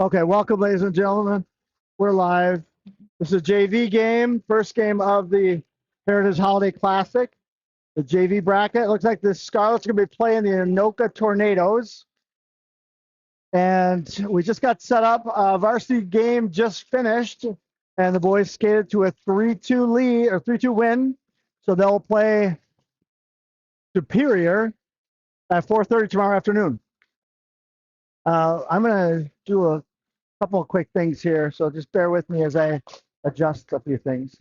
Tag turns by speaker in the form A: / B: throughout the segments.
A: Okay, welcome, ladies and gentlemen. We're live. This is a JV game, first game of the Heritage Holiday Classic. The JV bracket. It looks like the Scarlets are going to be playing the Anoka Tornadoes. And we just got set up. Varsity game just finished, and the boys skated to a 3-2 lead or 3-2 win. So they'll play Superior at 4:30 tomorrow afternoon. I'm going to do a couple of quick things here, so just bear with me as I adjust a few things.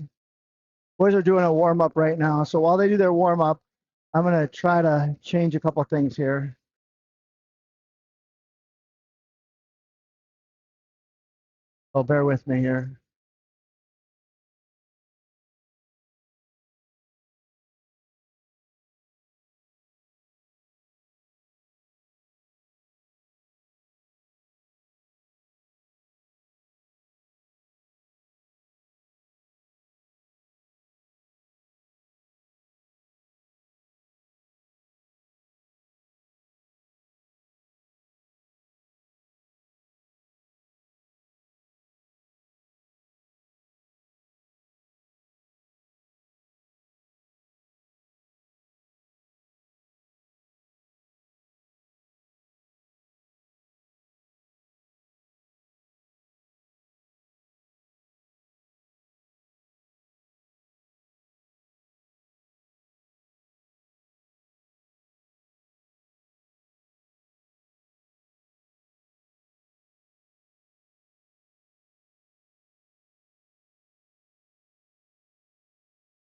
A: Boys are doing a warm-up right now, so while they do their warm-up, I'm going to try to change a couple of things here. Oh, bear with me here.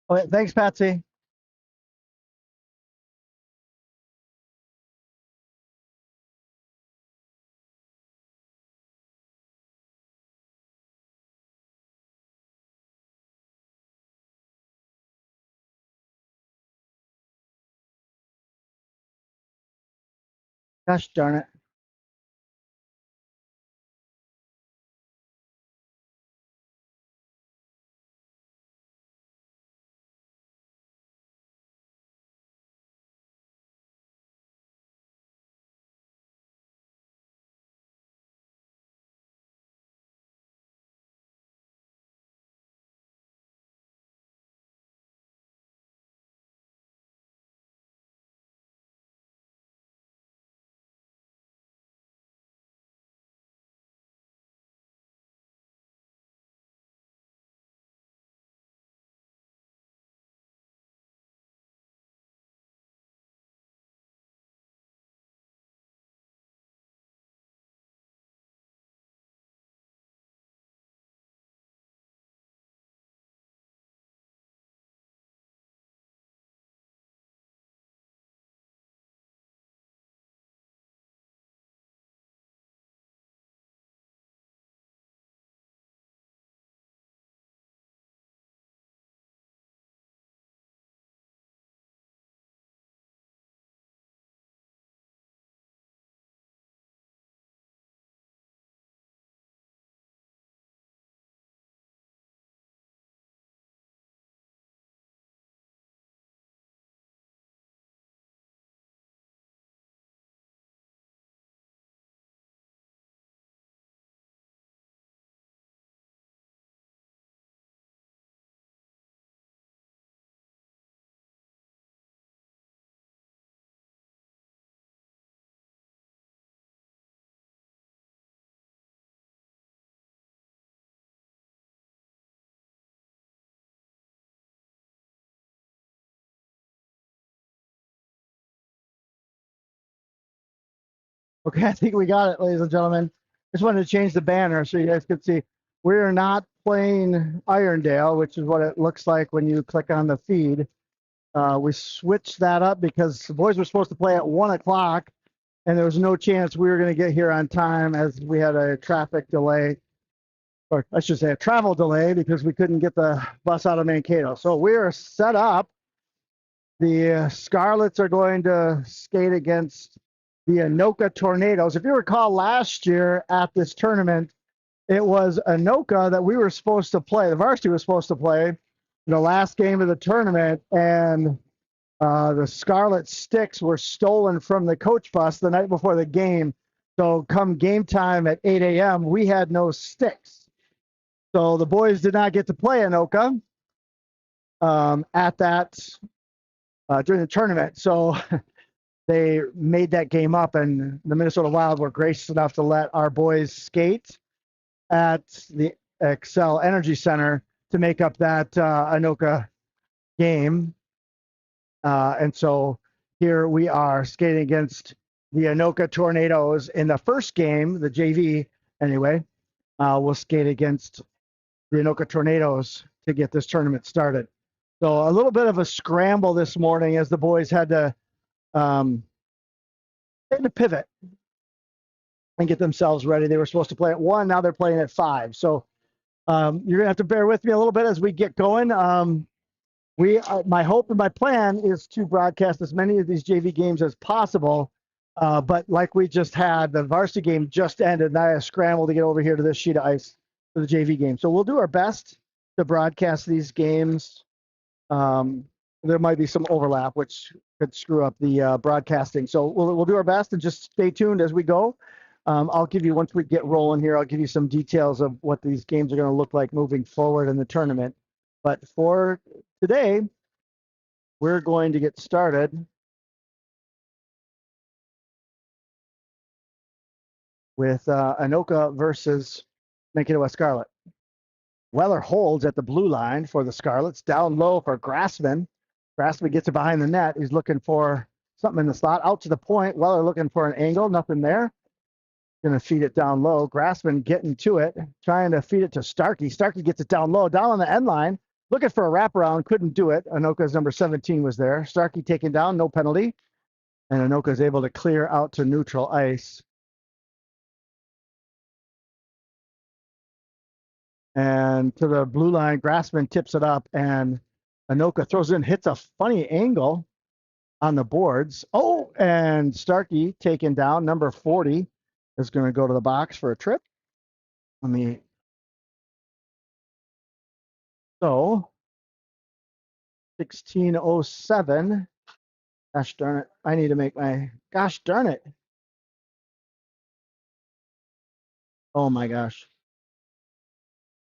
A: Okay, thanks, Patsy. Gosh darn it. Okay, I think we got it, ladies and gentlemen. Just wanted to change the banner so you guys could see. We are not playing Irondale, which is what it looks like when you click on the feed. We switched that up because the boys were supposed to play at 1 o'clock, and there was no chance we were going to get here on time as we had a traffic delay, or I should say a travel delay, because we couldn't get the bus out of Mankato. So we are set up. The Scarlets are going to skate against the Anoka Tornadoes. If you recall last year at this tournament, it was Anoka that we were supposed to play. The varsity was supposed to play the last game of the tournament, and the Scarlet sticks were stolen from the coach bus the night before the game. So come game time at 8 a.m., we had no sticks. So the boys did not get to play Anoka at that during the tournament. So they made that game up, and the Minnesota Wild were gracious enough to let our boys skate at the Excel Energy Center to make up that Anoka game. And so here we are skating against the Anoka Tornadoes in the first game, the JV anyway. We'll skate against the Anoka Tornadoes to get this tournament started. So a little bit of a scramble this morning as the boys um, had to pivot and get themselves ready. They were supposed to play at 1, now they're playing at 5. So you're gonna have to bear with me a little bit as we get going. My hope and my plan is to broadcast as many of these JV games as possible. But like we just had, the varsity game just ended, and I scrambled to get over here to this sheet of ice for the JV game. So we'll do our best to broadcast these games. There might be some overlap, which could screw up the broadcasting. So we'll do our best and just stay tuned as we go. I'll give you, once we get rolling here, I'll give you some details of what these games are going to look like moving forward in the tournament. But for today, we're going to get started with Anoka versus Mankato Scarlet. Weller holds at the blue line for the Scarlets, down low for Grassman. Grassman gets it behind the net. He's looking for something in the slot, out to the point. Weller looking for an angle, nothing there. Going to feed it down low. Grassman getting to it, trying to feed it to Starkey. Starkey gets it down low, down on the end line, looking for a wraparound, couldn't do it. Anoka's number 17 was there. Starkey taken down, no penalty. And Anoka is able to clear out to neutral ice. And to the blue line, Grassman tips it up, and Anoka throws it in, hits a funny angle on the boards. Oh, and Starkey taken down, number 40, is going to go to the box for a trip. Let me. So 1607. Gosh darn it. I need to make my. Gosh darn it. Oh my gosh.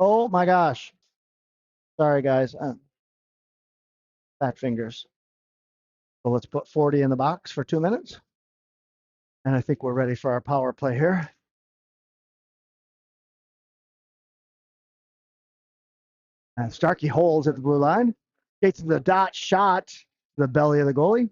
A: Oh my gosh. Sorry, guys. Fat fingers. So let's put 40 in the box for 2 minutes. And I think we're ready for our power play here. And Starkey holds at the blue line. Gets the dot shot to the belly of the goalie.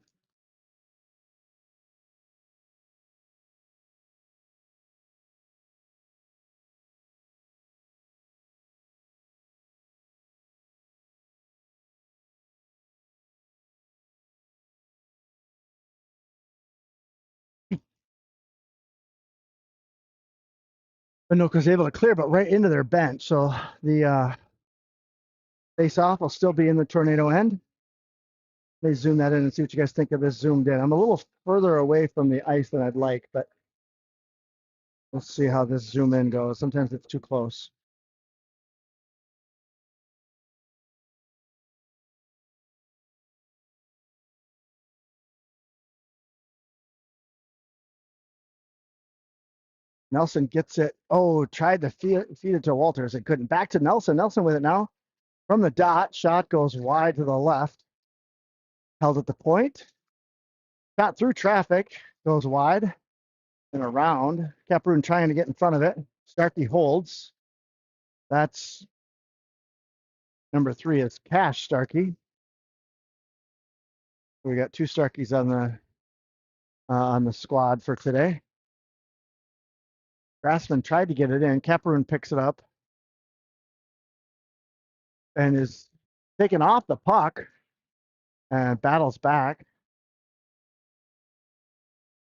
A: Anoka's able to clear, but right into their bench. So the face off will still be in the tornado end. Let me zoom that in and see what you guys think of this zoomed in. I'm a little further away from the ice than I'd like, but we'll see how this zoom in goes. Sometimes it's too close. Nelson gets it. Oh, tried to feed it to Walters. It couldn't. Back to Nelson. Nelson with it now. From the dot, shot goes wide to the left. Held at the point. Got through traffic. Goes wide and around. Caproon trying to get in front of it. Starkey holds. That's number 3 is Cash Starkey. We got 2 Starkeys on the squad for today. Grassman tried to get it in. Caproon picks it up and is taken off the puck and battles back.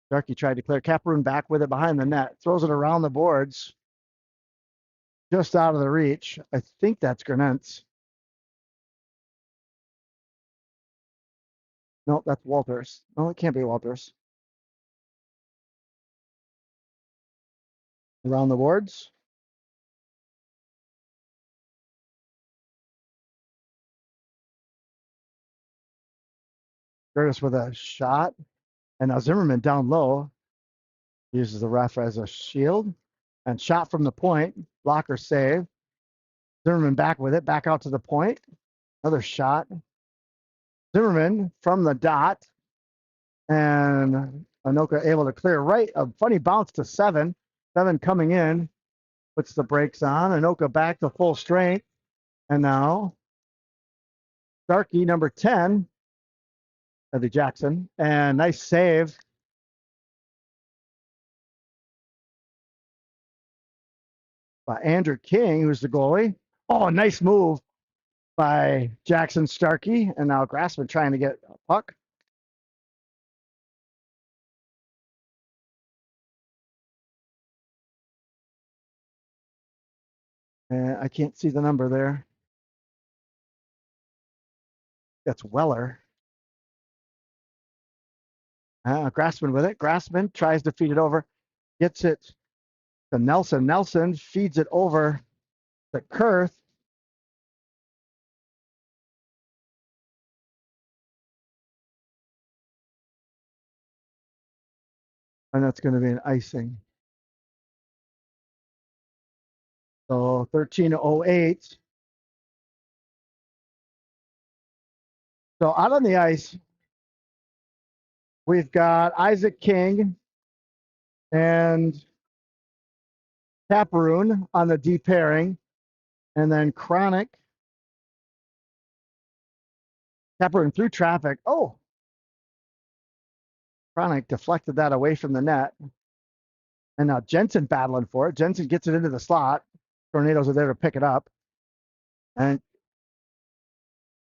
A: Starkey tried to clear. Caproon back with it behind the net. Throws it around the boards. Just out of the reach. I think that's Grenetz. No, that's Walters. No, it can't be Walters. Around the boards. Curtis with a shot. And now Zimmerman down low. Uses the ref as a shield. And shot from the point. Blocker save. Zimmerman back with it. Back out to the point. Another shot. Zimmerman from the dot. And Anoka able to clear right. A funny bounce to 7. 7 coming in. Puts the brakes on. Anoka back to full strength. And now Starkey, number 10. That'd be Jackson. And nice save by Andrew King, who's the goalie. Oh, nice move by Jackson Starkey. And now Grassman trying to get a puck. And I can't see the number there. That's Weller. Grassman with it. Grassman tries to feed it over. Gets it to Nelson. Nelson feeds it over to Kurth. And that's going to be an icing. So 13:08. So out on the ice, we've got Isaac King and Taparoon on the D pairing. And then Chronic. Taparoon through traffic. Oh, Chronic deflected that away from the net. And now Jensen battling for it. Jensen gets it into the slot. Tornadoes are there to pick it up. And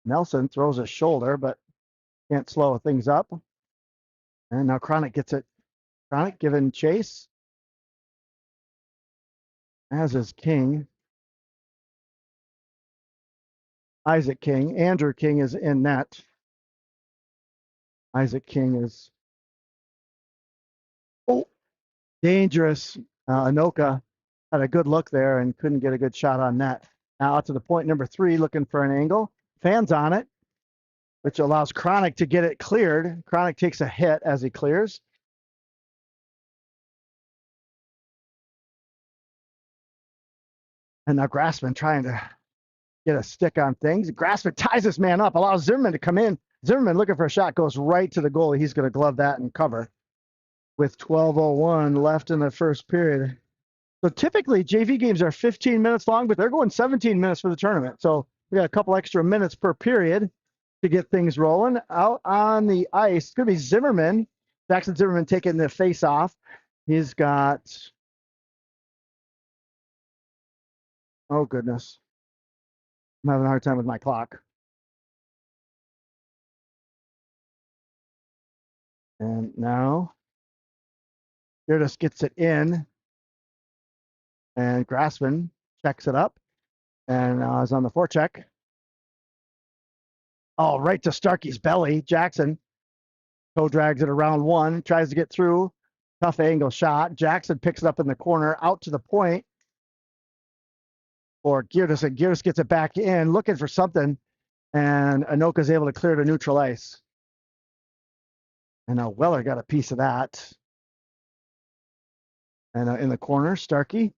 A: Nelson throws a shoulder, but can't slow things up. And now Chronic gets it. Chronic giving chase. As is King. Isaac King. Andrew King is in net. Isaac King is. Oh, dangerous. Anoka had a good look there and couldn't get a good shot on net. Now out to the point number 3, looking for an angle. Fans on it, which allows Chronic to get it cleared. Chronic takes a hit as he clears. And now Grassman trying to get a stick on things. Grassman ties this man up, allows Zimmerman to come in. Zimmerman looking for a shot, goes right to the goalie. He's going to glove that and cover with 12:01 left in the first period. So typically JV games are 15 minutes long, but they're going 17 minutes for the tournament. So we got a couple extra minutes per period to get things rolling. Out on the ice, it's going to be Zimmerman, Jackson Zimmerman taking the face off. He's got, oh goodness, I'm having a hard time with my clock. And now Gertis gets it in, and Grassman checks it up, and is on the forecheck. Oh, right to Starkey's belly. Jackson toe drags it around 1, tries to get through. Tough angle shot. Jackson picks it up in the corner, out to the point for Gertis, and Gertis gets it back in, looking for something, and Anoka's able to clear to neutral ice. And now Weller got a piece of that. And in the corner, Starkey.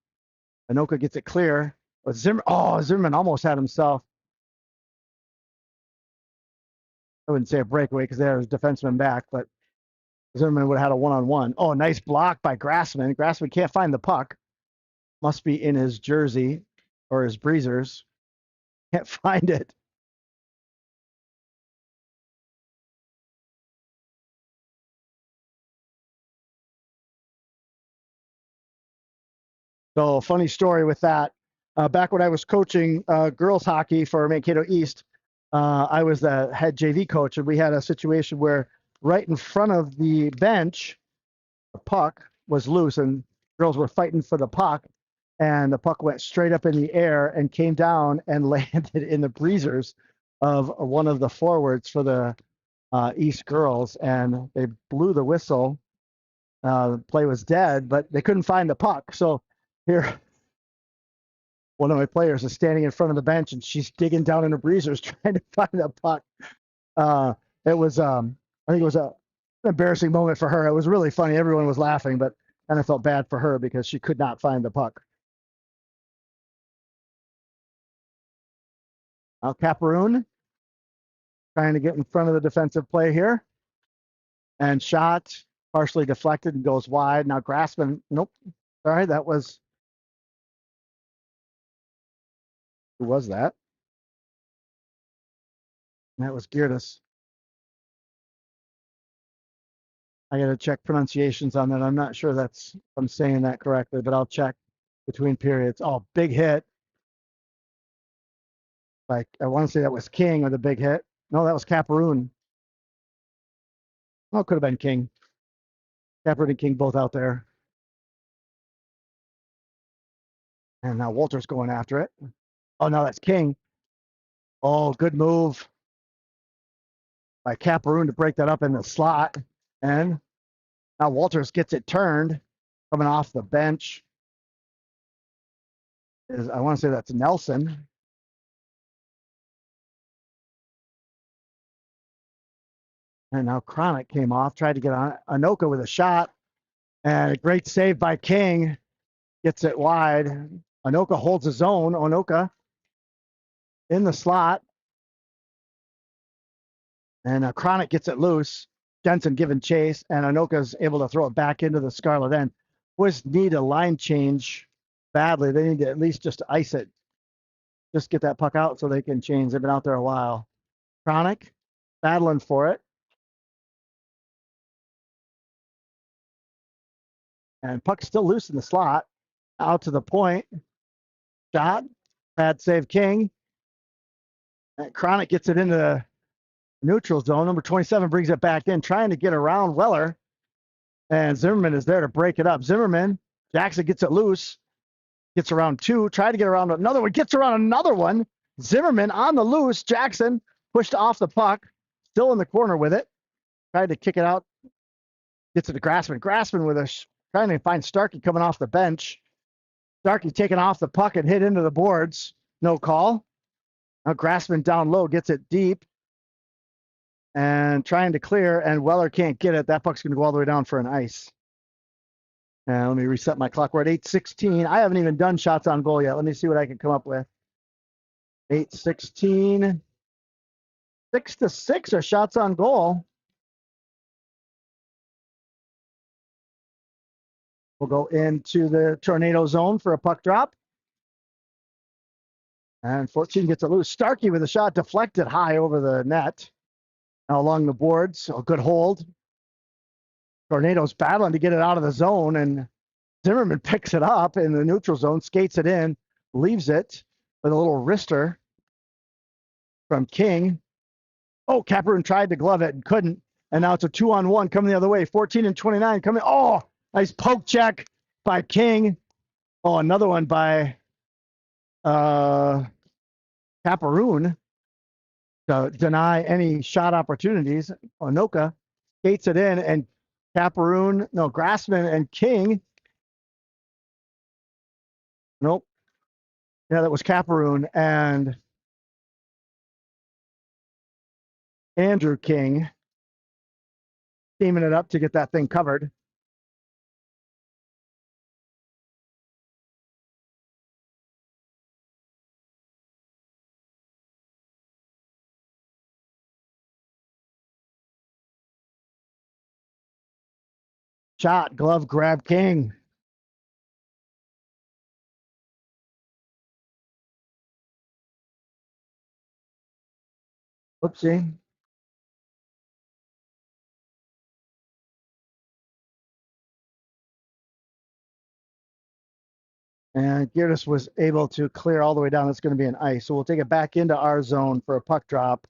A: Anoka gets it clear. But Zimmerman almost had himself. I wouldn't say a breakaway because there's defenseman back, but Zimmerman would have had a one-on-one. Oh, nice block by Grassman. Grassman can't find the puck. Must be in his jersey or his breezers. Can't find it. So funny story with that. Back when I was coaching girls hockey for Mankato East, I was the head JV coach, and we had a situation where right in front of the bench, the puck was loose, and girls were fighting for the puck, and the puck went straight up in the air and came down and landed in the breezers of one of the forwards for the East girls, and they blew the whistle. The play was dead, but they couldn't find the puck. So here, one of my players is standing in front of the bench, and she's digging down in the breezers trying to find the puck. It was, I think it was an embarrassing moment for her. It was really funny. Everyone was laughing, but And I felt bad for her because she could not find the puck. Now Caparoon trying to get in front of the defensive play here. And shot partially deflected and goes wide. Now Grassman, nope. Sorry, that was, who was that? That was Geertis. I got to check pronunciations on that. I'm not sure that's, if I'm saying that correctly, but I'll check between periods. Oh, big hit. Like, I want to say that was King with a big hit. No, that was Caparoon. Oh, it could have been King. Caparoon and King both out there. And now Walter's going after it. Oh, no, that's King. Oh, good move by Caparoon to break that up in the slot. And now Walters gets it turned, coming off the bench. I want to say that's Nelson. And now Chronic came off, tried to get on Anoka with a shot. And a great save by King. Gets it wide. Anoka holds his own. Anoka in the slot. And Chronic gets it loose. Jensen giving chase. And Anoka's able to throw it back into the Scarlet end. Boys need a line change badly. They need to at least just ice it. Just get that puck out so they can change. They've been out there a while. Chronic battling for it. And puck's still loose in the slot. Out to the point. Shot. Bad save King. And Chronic gets it into the neutral zone. Number 27 brings it back in, trying to get around Weller. And Zimmerman is there to break it up. Zimmerman, Jackson gets it loose. Gets around two. Tried to get around another one. Gets around another one. Zimmerman on the loose. Jackson pushed off the puck. Still in the corner with it. Tried to kick it out. Gets it to Grassman. Grassman with a trying to find Starkey coming off the bench. Starkey taking off the puck and hit into the boards. No call. Now Grassman down low gets it deep and trying to clear, and Weller can't get it. That puck's going to go all the way down for an ice. And let me reset my clock. We're at 8:16. I haven't even done shots on goal yet. Let me see what I can come up with. 8:16. 6-6 are shots on goal. We'll go into the tornado zone for a puck drop. And 14 gets it loose. Starkey with a shot deflected high over the net. Now along the boards. A good hold. Tornado's battling to get it out of the zone, and Zimmerman picks it up in the neutral zone, skates it in, leaves it with a little wrister from King. Oh, Caparoon tried to glove it and couldn't. And now it's a 2-on-1 coming the other way. 14 and 29 coming. Oh, nice poke check by King. Oh, another one by Caparoon to deny any shot opportunities. Anoka skates it in, and Grassman and King. Nope. Yeah, that was Caparoon and Andrew King teaming it up to get that thing covered. Shot, glove grab, King. Whoopsie. And Geertis was able to clear all the way down. It's going to be an ice. So we'll take it back into our zone for a puck drop.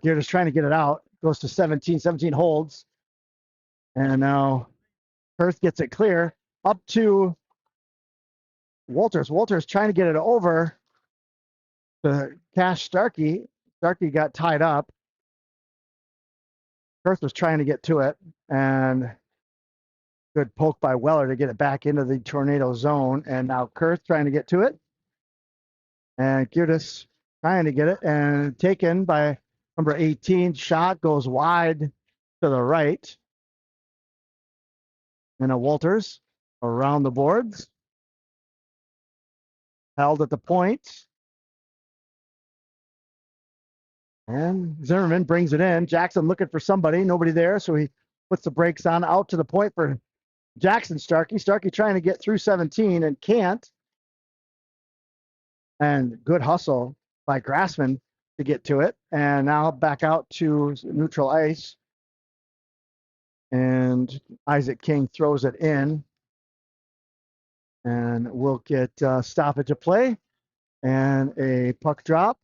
A: Geertis trying to get it out. Goes to 17. 17 holds. And now Perth gets it clear. Up to Walters. Walters trying to get it over to Cash Starkey. Starkey got tied up. Kurth was trying to get to it, and good poke by Weller to get it back into the tornado zone. And now Kurth trying to get to it, and Girtis trying to get it, and taken by number 18. Shot goes wide to the right. And a Walters around the boards. Held at the point. And Zimmerman brings it in. Jackson looking for somebody. Nobody there, so he puts the brakes on out to the point for Jackson Starkey. Starkey trying to get through 17 and can't. And good hustle by Grassman to get to it. And now back out to neutral ice. And Isaac King throws it in. And we'll get stoppage of play and a puck drop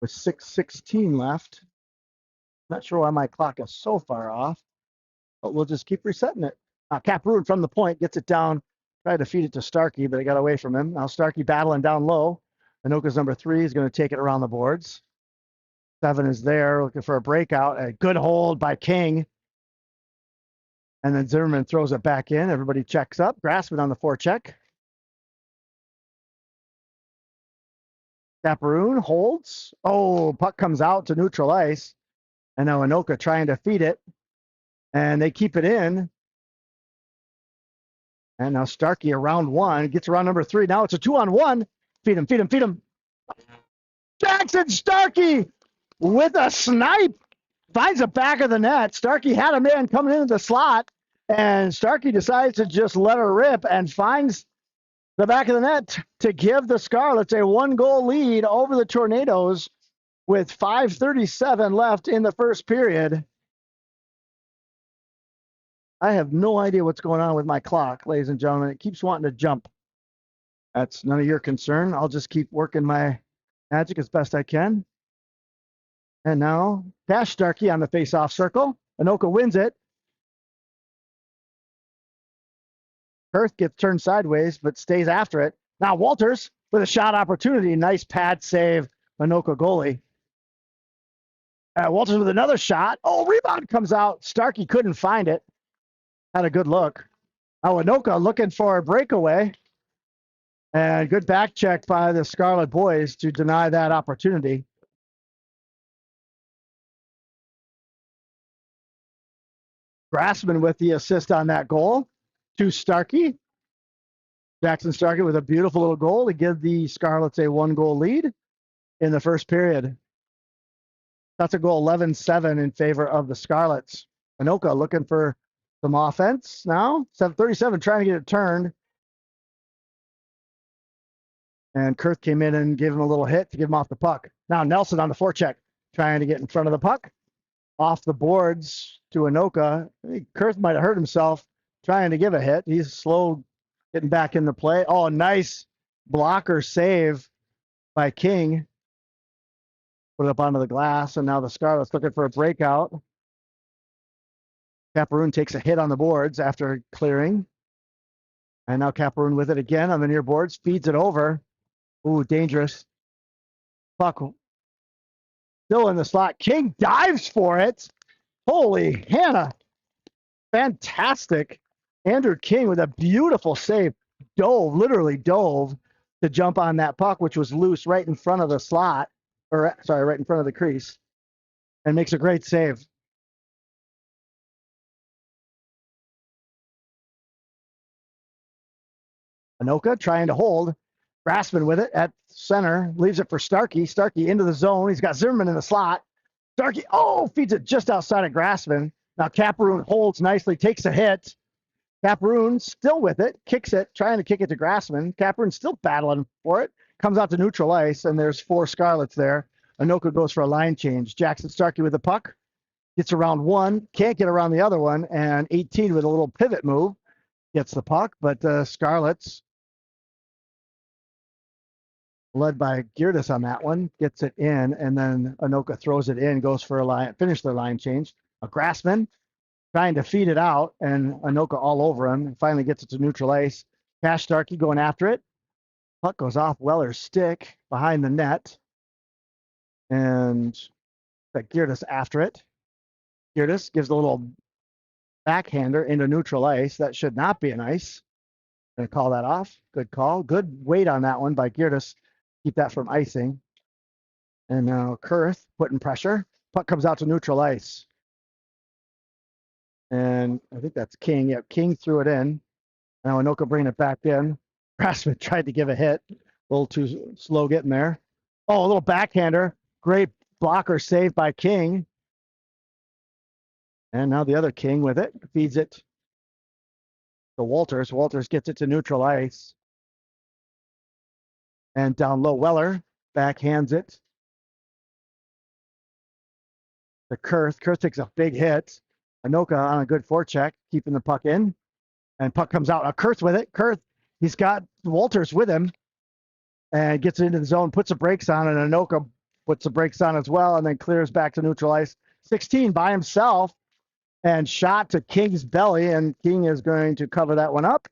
A: with 6:16 left. Not sure why my clock is so far off, but we'll just keep resetting it. Caproon from the point gets it down, tried to feed it to Starkey, but it got away from him. Now Starkey battling down low. Anoka's number 3 is going to take it around the boards. 7 is there looking for a breakout. A good hold by King. And then Zimmerman throws it back in. Everybody checks up. Grassman on the forecheck. Caproon holds. Oh, puck comes out to neutral ice. And now Anoka trying to feed it. And they keep it in. And now Starkey around 1. Gets around number 3. Now it's a 2-on-1. Feed him, feed him, feed him. Jackson Starkey with a snipe. Finds the back of the net. Starkey had a man coming into the slot. And Starkey decides to just let her rip and finds the back of the net to give the Scarlets a 1-goal lead over the Tornadoes with 5:37 left in the first period. I have no idea what's going on with my clock, ladies and gentlemen. It keeps wanting to jump. That's none of your concern. I'll just keep working my magic as best I can. And now, Cash Starkey on the face-off circle. Anoka wins it. Kurth gets turned sideways, but stays after it. Now Walters with a shot opportunity. Nice pad save, Anoka goalie. Walters with another shot. Oh, rebound comes out. Starkey couldn't find it. Had a good look. Now Anoka looking for a breakaway. And good back check by the Scarlet boys to deny that opportunity. Grassman with the assist on that goal to Starkey. Jackson Starkey with a beautiful little goal to give the Scarlets a 1-goal lead in the first period. That's a goal 11-7 in favor of the Scarlets. Anoka looking for some offense now. 7:37 trying to get it turned. And Kurth came in and gave him a little hit to give him off the puck. Now Nelson on the forecheck trying to get in front of the puck. Off the boards to Anoka. Kurth might have hurt himself trying to give a hit. He's slow getting back in the play. Oh, nice blocker save by King. Put it up onto the glass, and now the Scarlets looking for a breakout. Caproon takes a hit on the boards after clearing. And now Caproon with it again on the near boards, feeds it over. Ooh, dangerous. Puck still in the slot. King dives for it. Holy Hannah. Fantastic. Andrew King with a beautiful save. Literally dove to jump on that puck, which was loose right in front of the slot. Or, sorry, right in front of the crease. And makes a great save. Anoka trying to hold. Grassman with it at center. Leaves it for Starkey. Starkey into the zone. He's got Zimmerman in the slot. Starkey, feeds it just outside of Grassman. Now Caproon holds nicely, takes a hit. Caproon still with it, kicks it, trying to kick it to Grassman. Caproon still battling for it. Comes out to neutral ice, and there's 4 Scarlets there. Anoka goes for a line change. Jackson Starkey with the puck. Gets around 1, can't get around the other one, and 18 with a little pivot move. Gets the puck, but Scarlets, led by Girtis on that one, gets it in, and then Anoka throws it in, goes for a line, finish their line change. A Grassman trying to feed it out, and Anoka all over him, and finally gets it to neutral ice. Cash Starkey going after it. Puck goes off Weller's stick behind the net. And But Girtis after it. Girtis gives a little backhander into neutral ice. That should not be an ice. Gonna call that off. Good call. Good weight on that one by Girtis. Keep that from icing. And now Kurth putting pressure. Puck comes out to neutral ice. And I think that's King. Yep, King threw it in. Now Anoka bringing it back in. Grassman tried to give a hit. A little too slow getting there. Oh, a little backhander. Great blocker save by King. And now the other King with it. Feeds it to Walters. Walters gets it to neutral ice. And down low, Weller backhands it to Kurth. Kurth takes a big hit. Anoka on a good forecheck, keeping the puck in. And puck comes out. Kurth with it. Kurth, he's got Walters with him and gets into the zone, puts the brakes on, and Anoka puts the brakes on as well, and then clears back to neutral ice. 16 by himself and shot to King's belly, and King is going to cover that one up.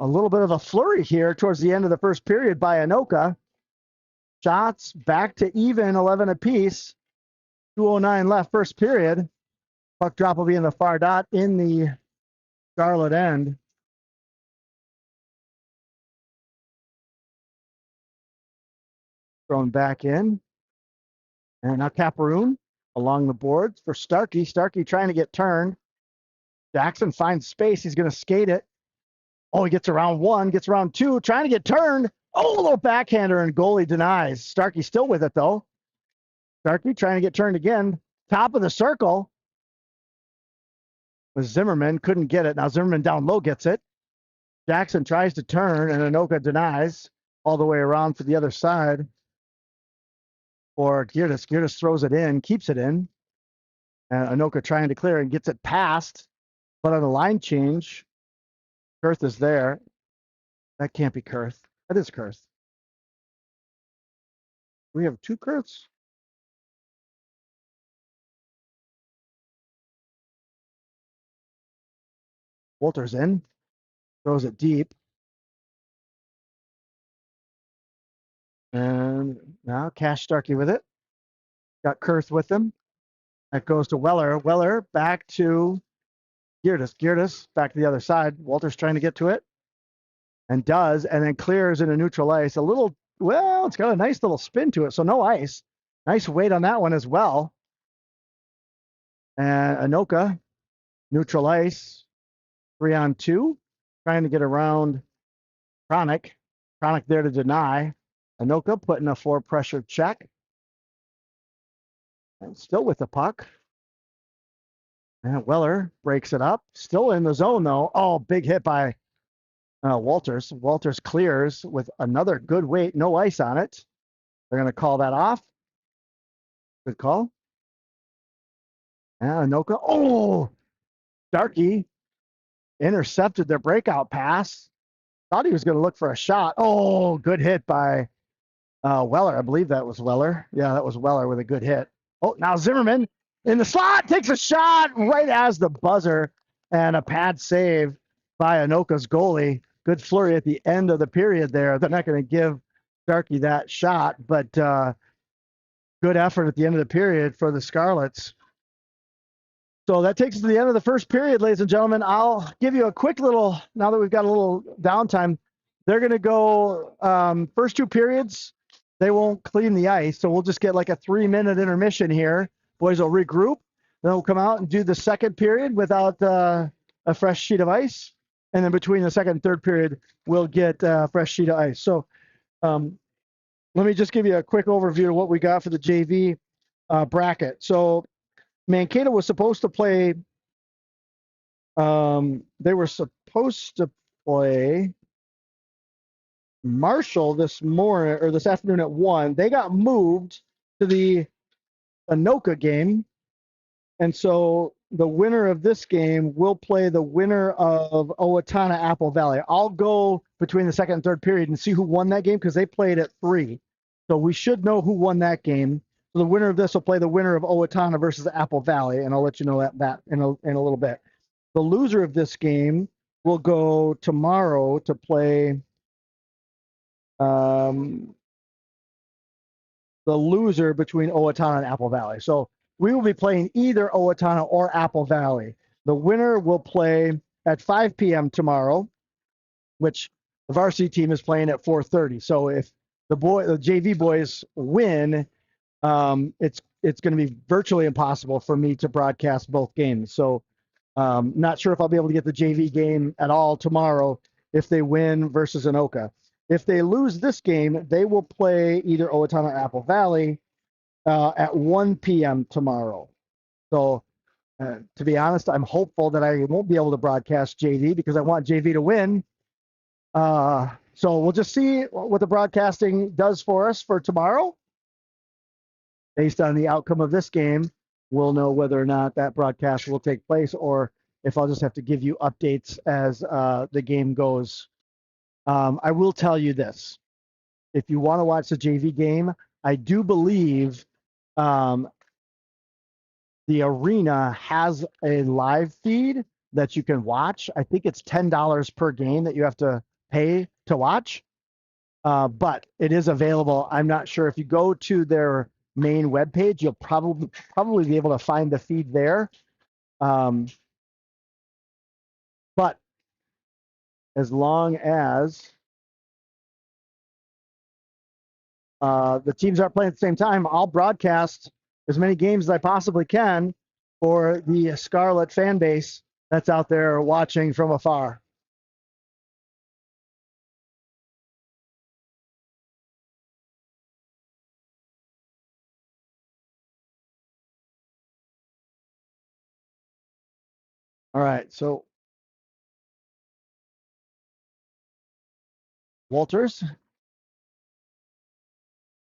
A: A little bit of a flurry here towards the end of the first period by Anoka. Shots back to even, 11 apiece. 2:09 left, first period. Puck drop will be in the far dot in the Scarlet end. Thrown back in. And now Caparoon along the boards for Starkey. Starkey trying to get turned. Jackson finds space. He's going to skate it. Oh, he gets around one, gets around two, trying to get turned. Oh, a little backhander, and goalie denies. Starkey still with it, though. Starkey trying to get turned again. Top of the circle with Zimmerman. Couldn't get it. Now Zimmerman down low gets it. Jackson tries to turn, and Anoka denies all the way around for the other side. For Girtis. Girtis throws it in, keeps it in. And Anoka trying to clear and gets it past. But on a line change, Kurth is there. That can't be Kurth. That is Kurth. We have two Kurths? Walter's in. Throws it deep. And now Cash Starkey with it. Got Kurth with him. That goes to Weller. Weller back to Girtis. Girtis back to the other side. Walter's trying to get to it. And does, and then clears into neutral ice. A little, well, it's got a nice little spin to it, so no ice. Nice weight on that one as well. And Anoka, neutral ice, 3-on-2, trying to get around Chronic. Chronic there to deny. Anoka putting a 4 pressure check. And still with the puck. And Weller breaks it up. Still in the zone, though. Oh, big hit by Walters. Walters clears with another good weight. No ice on it. They're going to call that off. Good call. And Anoka. Oh, Starkey intercepted their breakout pass. Thought he was going to look for a shot. Oh, good hit by Weller. I believe that was Weller. Yeah, that was Weller with a good hit. Oh, now Zimmerman in the slot takes a shot right as the buzzer, and a pad save by Anoka's goalie. Good flurry at the end of the period there. They're not going to give Starkey that shot, but good effort at the end of the period for the Scarlets. So that takes us to the end of the first period, ladies and gentlemen. I'll give you a quick little, now that we've got a little downtime, they're going to go first two periods. They won't clean the ice, so we'll just get like a 3-minute intermission here. Boys will regroup. Then we'll come out and do the second period without a fresh sheet of ice. And then between the second and third period, we'll get a fresh sheet of ice. So let me just give you a quick overview of what we got for the JV bracket. So Mankato was supposed to play, they were supposed to play Marshall this morning or this afternoon at 1. They got moved to the Anoka game. And so the winner of this game will play the winner of Owatonna Apple Valley. I'll go between the second and third period and see who won that game because they played at 3. So we should know who won that game. So the winner of this will play the winner of Owatonna versus Apple Valley, and I'll let you know that in a little bit. The loser of this game will go tomorrow to play the loser between Owatonna and Apple Valley. So we will be playing either Owatonna or Apple Valley. The winner will play at 5 p.m. tomorrow, which the varsity team is playing at 4:30. So if the JV boys win, it's going to be virtually impossible for me to broadcast both games. So not sure if I'll be able to get the JV game at all tomorrow if they win versus Anoka. If they lose this game, they will play either Owatonna or Apple Valley at 1 p.m. tomorrow. So to be honest, I'm hopeful that I won't be able to broadcast JV because I want JV to win. So we'll just see what the broadcasting does for us for tomorrow. Based on the outcome of this game, we'll know whether or not that broadcast will take place or if I'll just have to give you updates as the game goes. I will tell you this. If you want to watch the JV game, I do believe the arena has a live feed that you can watch. I think it's $10 per game that you have to pay to watch, but it is available. I'm not sure if you go to their main webpage, you'll probably be able to find the feed there. But as long as the teams aren't playing at the same time, I'll broadcast as many games as I possibly can for the Scarlet fan base that's out there watching from afar. All right, so Walters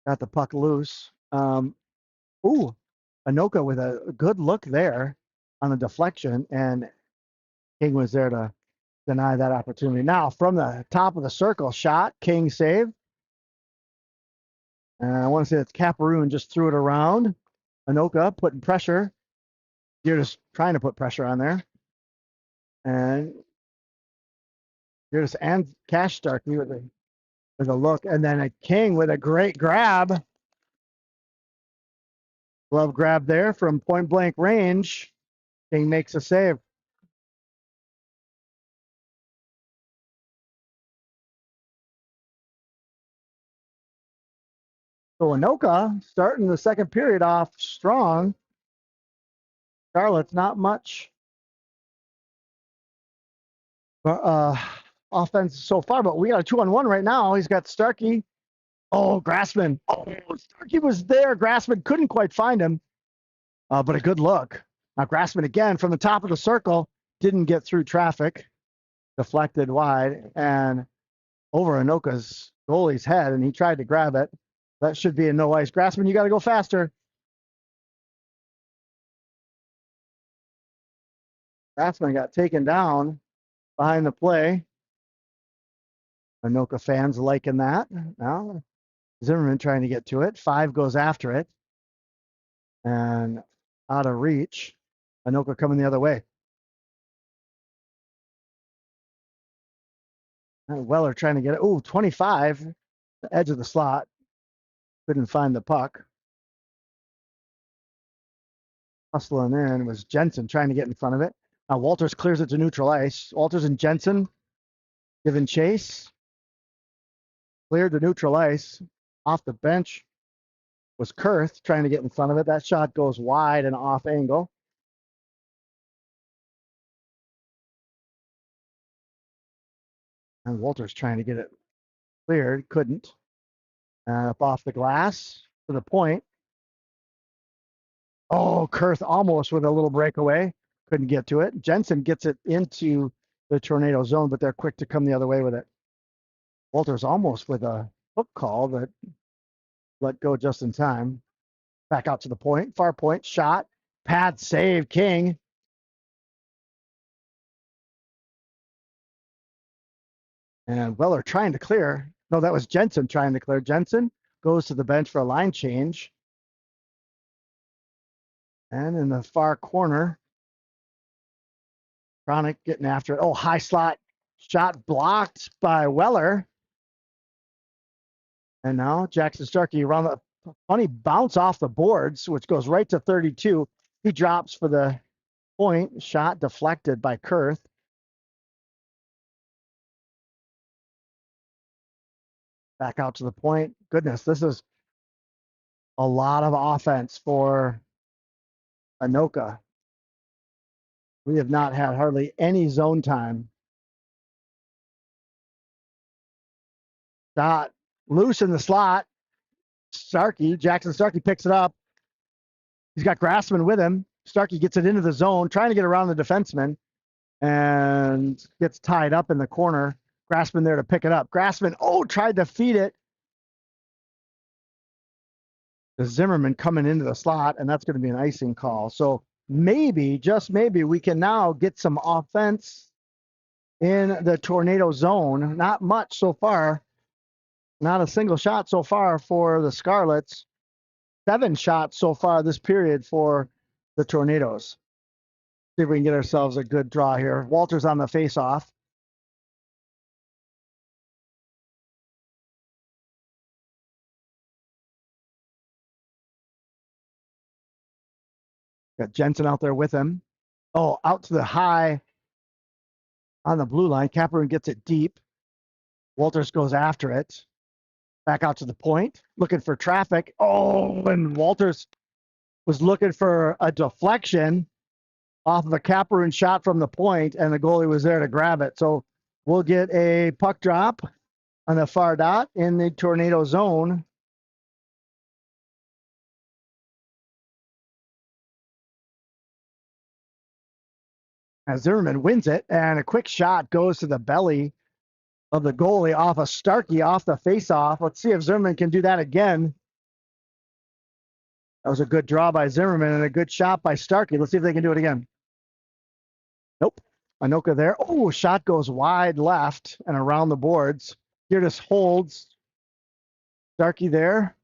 A: got the puck loose. Ooh, Anoka with a good look there on a deflection, and King was there to deny that opportunity. Now, from the top of the circle, shot, King save. And I want to say it's Caparoon just threw it around. Anoka putting pressure. You're just trying to put pressure on there. And there's and Cash Starkey with a look, and then a King with a great grab. Glove grab there from point blank range. King makes a save. So Anoka starting the second period off strong. Charlotte's not much offense so far, but we got a 2-on-1 right now. He's got Starkey. Oh, Grassman. Oh, Starkey was there. Grassman couldn't quite find him, but a good look. Now Grassman again from the top of the circle, didn't get through traffic, deflected wide, and over Anoka's goalie's head, and he tried to grab it. That should be a no ice. Grassman, you got to go faster. Grassman got taken down behind the play. Anoka fans liking that. Now Zimmerman trying to get to it. 5 goes after it. And out of reach. Anoka coming the other way. And Weller trying to get it. Ooh, 25. The edge of the slot. Couldn't find the puck. Hustling in was Jensen trying to get in front of it. Now Walters clears it to neutral ice. Walters and Jensen giving chase. Cleared to neutral ice. Off the bench was Kurth trying to get in front of it. That shot goes wide and off angle. And Walters trying to get it cleared. Couldn't. Up off the glass to the point. Oh, Kurth almost with a little breakaway. Couldn't get to it. Jensen gets it into the tornado zone, but they're quick to come the other way with it. Walters almost with a hook call that let go just in time. Back out to the point. Far point. Shot. Pad save. King. And Weller trying to clear. No, that was Jensen trying to clear. Jensen goes to the bench for a line change. And in the far corner, Chronic getting after it. Oh, high slot shot blocked by Weller. And now Jackson Starkey around the funny bounce off the boards, which goes right to 32. He drops for the point. Shot deflected by Kurth. Back out to the point. Goodness, this is a lot of offense for Anoka. We have not had hardly any zone time. Shot loose in the slot. Jackson Starkey picks it up. He's got Grassman with him. Starkey gets it into the zone, trying to get around the defenseman, and gets tied up in the corner. Grassman there to pick it up. Grassman, tried to feed it. The Zimmerman coming into the slot, and that's going to be an icing call. So maybe, just maybe, we can now get some offense in the tornado zone. Not much so far. Not a single shot so far for the Scarlets. 7 shots so far this period for the Tornadoes. See if we can get ourselves a good draw here. Walters on the face-off. Got Jensen out there with him. Out to the high on the blue line. Cameron gets it deep. Walters goes after it. Back out to the point, looking for traffic. And Walters was looking for a deflection off of a Cameron shot from the point, and the goalie was there to grab it. So we'll get a puck drop on the far dot in the tornado zone. As Zimmerman wins it, and a quick shot goes to the belly of the goalie off of Starkey off the face-off. Let's see if Zimmerman can do that again. That was a good draw by Zimmerman and a good shot by Starkey. Let's see if they can do it again. Nope. Anoka there. Shot goes wide left and around the boards. Here just holds Starkey there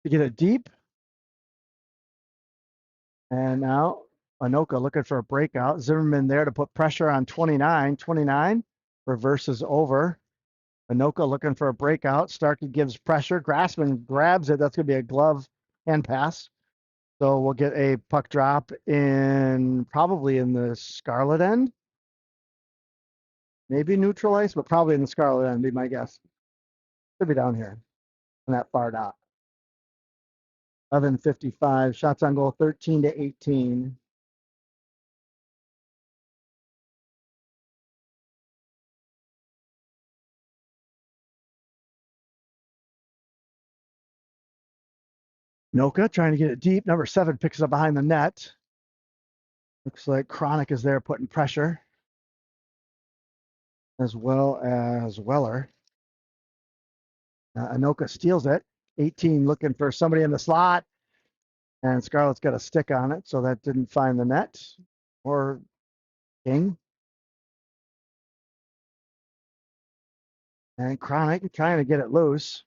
A: to get it deep. And now Anoka looking for a breakout. Zimmerman there to put pressure on 29. 29 reverses over. Anoka looking for a breakout. Starkey gives pressure. Grassman grabs it. That's going to be a glove hand pass. So we'll get a puck drop probably in the Scarlet end. Maybe neutral ice, but probably in the Scarlet end, be my guess. Could be down here on that far dot. 11:55. Shots on goal 13-18. Noka trying to get it deep. Number 7 picks it up behind the net. Looks like Chronic is there putting pressure, as well as Weller. Anoka steals it. 18 looking for somebody in the slot, and Scarlett's got a stick on it, so that didn't find the net or King. And Chronic trying to get it loose.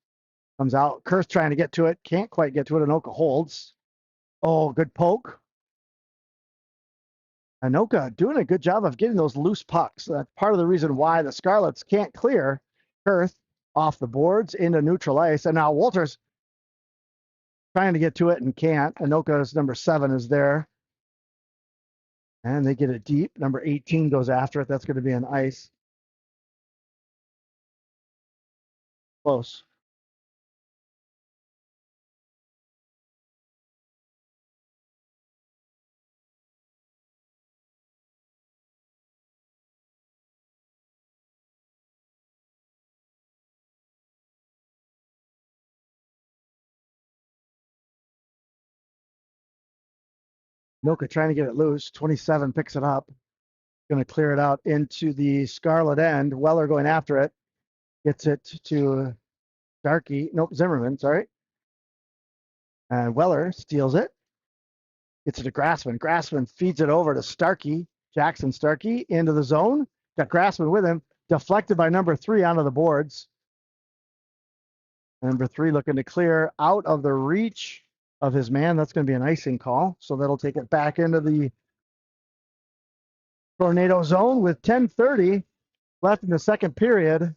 A: Comes out. Kurth trying to get to it. Can't quite get to it. Anoka holds. Good poke. Anoka doing a good job of getting those loose pucks. That's part of the reason why the Scarlets can't clear Kurth off the boards into neutral ice. And now Walters trying to get to it and can't. Anoka's number 7 is there. And they get it deep. Number 18 goes after it. That's going to be an ice. Close. Anoka trying to get it loose. 27 picks it up. Going to clear it out into the Scarlet end. Weller going after it. Gets it to Starkey. Nope, Zimmerman, sorry. And Weller steals it. Gets it to Grassman. Grassman feeds it over to Starkey. Jackson Starkey into the zone. Got Grassman with him. Deflected by number 3 onto the boards. Number 3 looking to clear out of the reach of his man. That's going to be an icing call. So that'll take it back into the tornado zone with 10:30 left in the second period.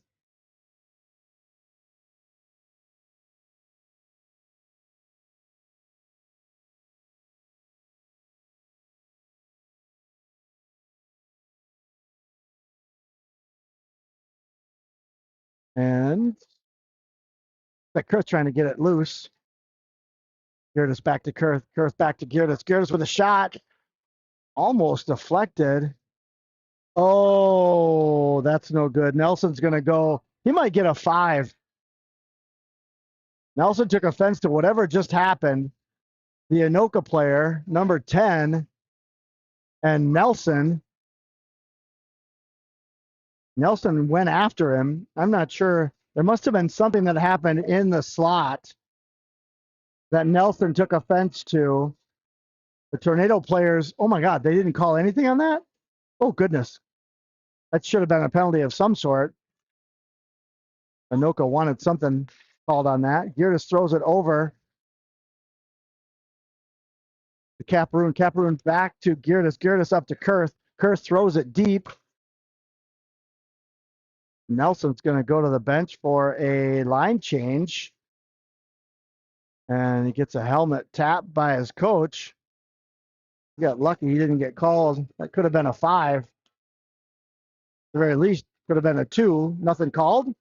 A: And like Kurth trying to get it loose. Girtis back to Kurth. Kurth back to Girtis. Girtis with a shot. Almost deflected. Oh, that's no good. Nelson's going to go. He might get a 5. Nelson took offense to whatever just happened. The Anoka player, number 10, and Nelson went after him. I'm not sure. There must have been something that happened in the slot that Nelson took offense to. The Tornado players, oh my God, they didn't call anything on that? Oh, goodness. That should have been a penalty of some sort. Anoka wanted something called on that. Girtis throws it over to Caparoon. Caparoon back to Girtis. Girtis up to Kurth. Kurth throws it deep. Nelson's going to go to the bench for a line change. And he gets a helmet tapped by his coach. He got lucky he didn't get called. That could have been a 5. At the very least, could have been a 2. Nothing called.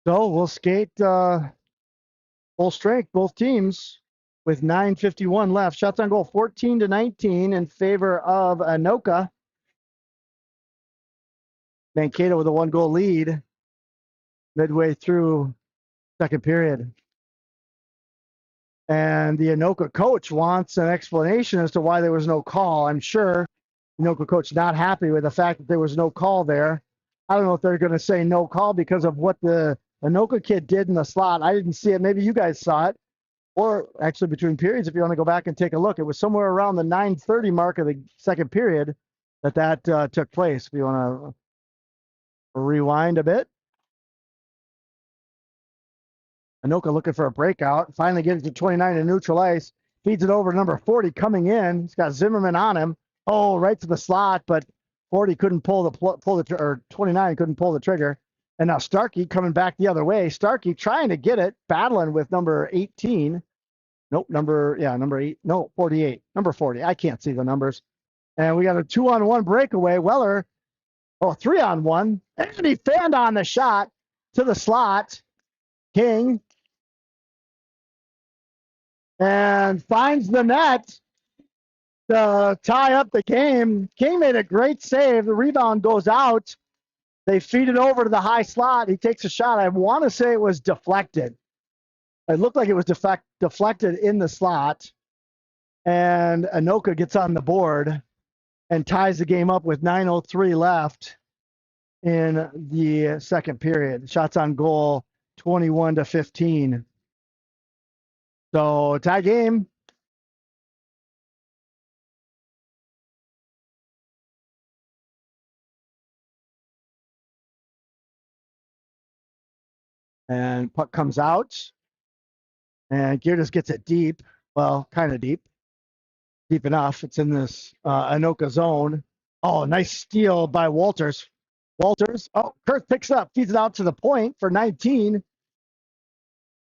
A: So we'll skate full strength, both teams, with 9:51 left. Shots on goal 14-19 in favor of Anoka. Mankato with a 1-goal lead midway through second period. And the Anoka coach wants an explanation as to why there was no call. I'm sure the Anoka coach not happy with the fact that there was no call there. I don't know if they're going to say no call because of what the Anoka kid did in the slot. I didn't see it. Maybe you guys saw it. Or actually between periods, if you want to go back and take a look, it was somewhere around the 9:30 mark of the second period that took place. If you want to rewind a bit. Anoka looking for a breakout. Finally gets to 29 to neutral ice. Feeds it over to number 40 coming in. He's got Zimmerman on him. Oh, right to the slot, but 40 couldn't or 29 couldn't pull the trigger. And now Starkey coming back the other way. Starkey trying to get it, battling with number 18. Nope, number 8. No, 48. Number 40. I can't see the numbers. And we got a 2-on-1 breakaway. Weller, 3-on-1. And he fanned on the shot to the slot. King. And finds the net to tie up the game. King made a great save. The rebound goes out. They feed it over to the high slot. He takes a shot. I want to say it was deflected. It looked like it was deflected in the slot. And Anoka gets on the board and ties the game up with 9:03 left in the second period. Shots on goal 21-15. So tie game. And puck comes out. And Girtis gets it deep. Well, kind of deep. Deep enough. It's in this Anoka zone. Oh, nice steal by Walters. Walters. Oh, Kurth picks it up, feeds it out to the point for 19,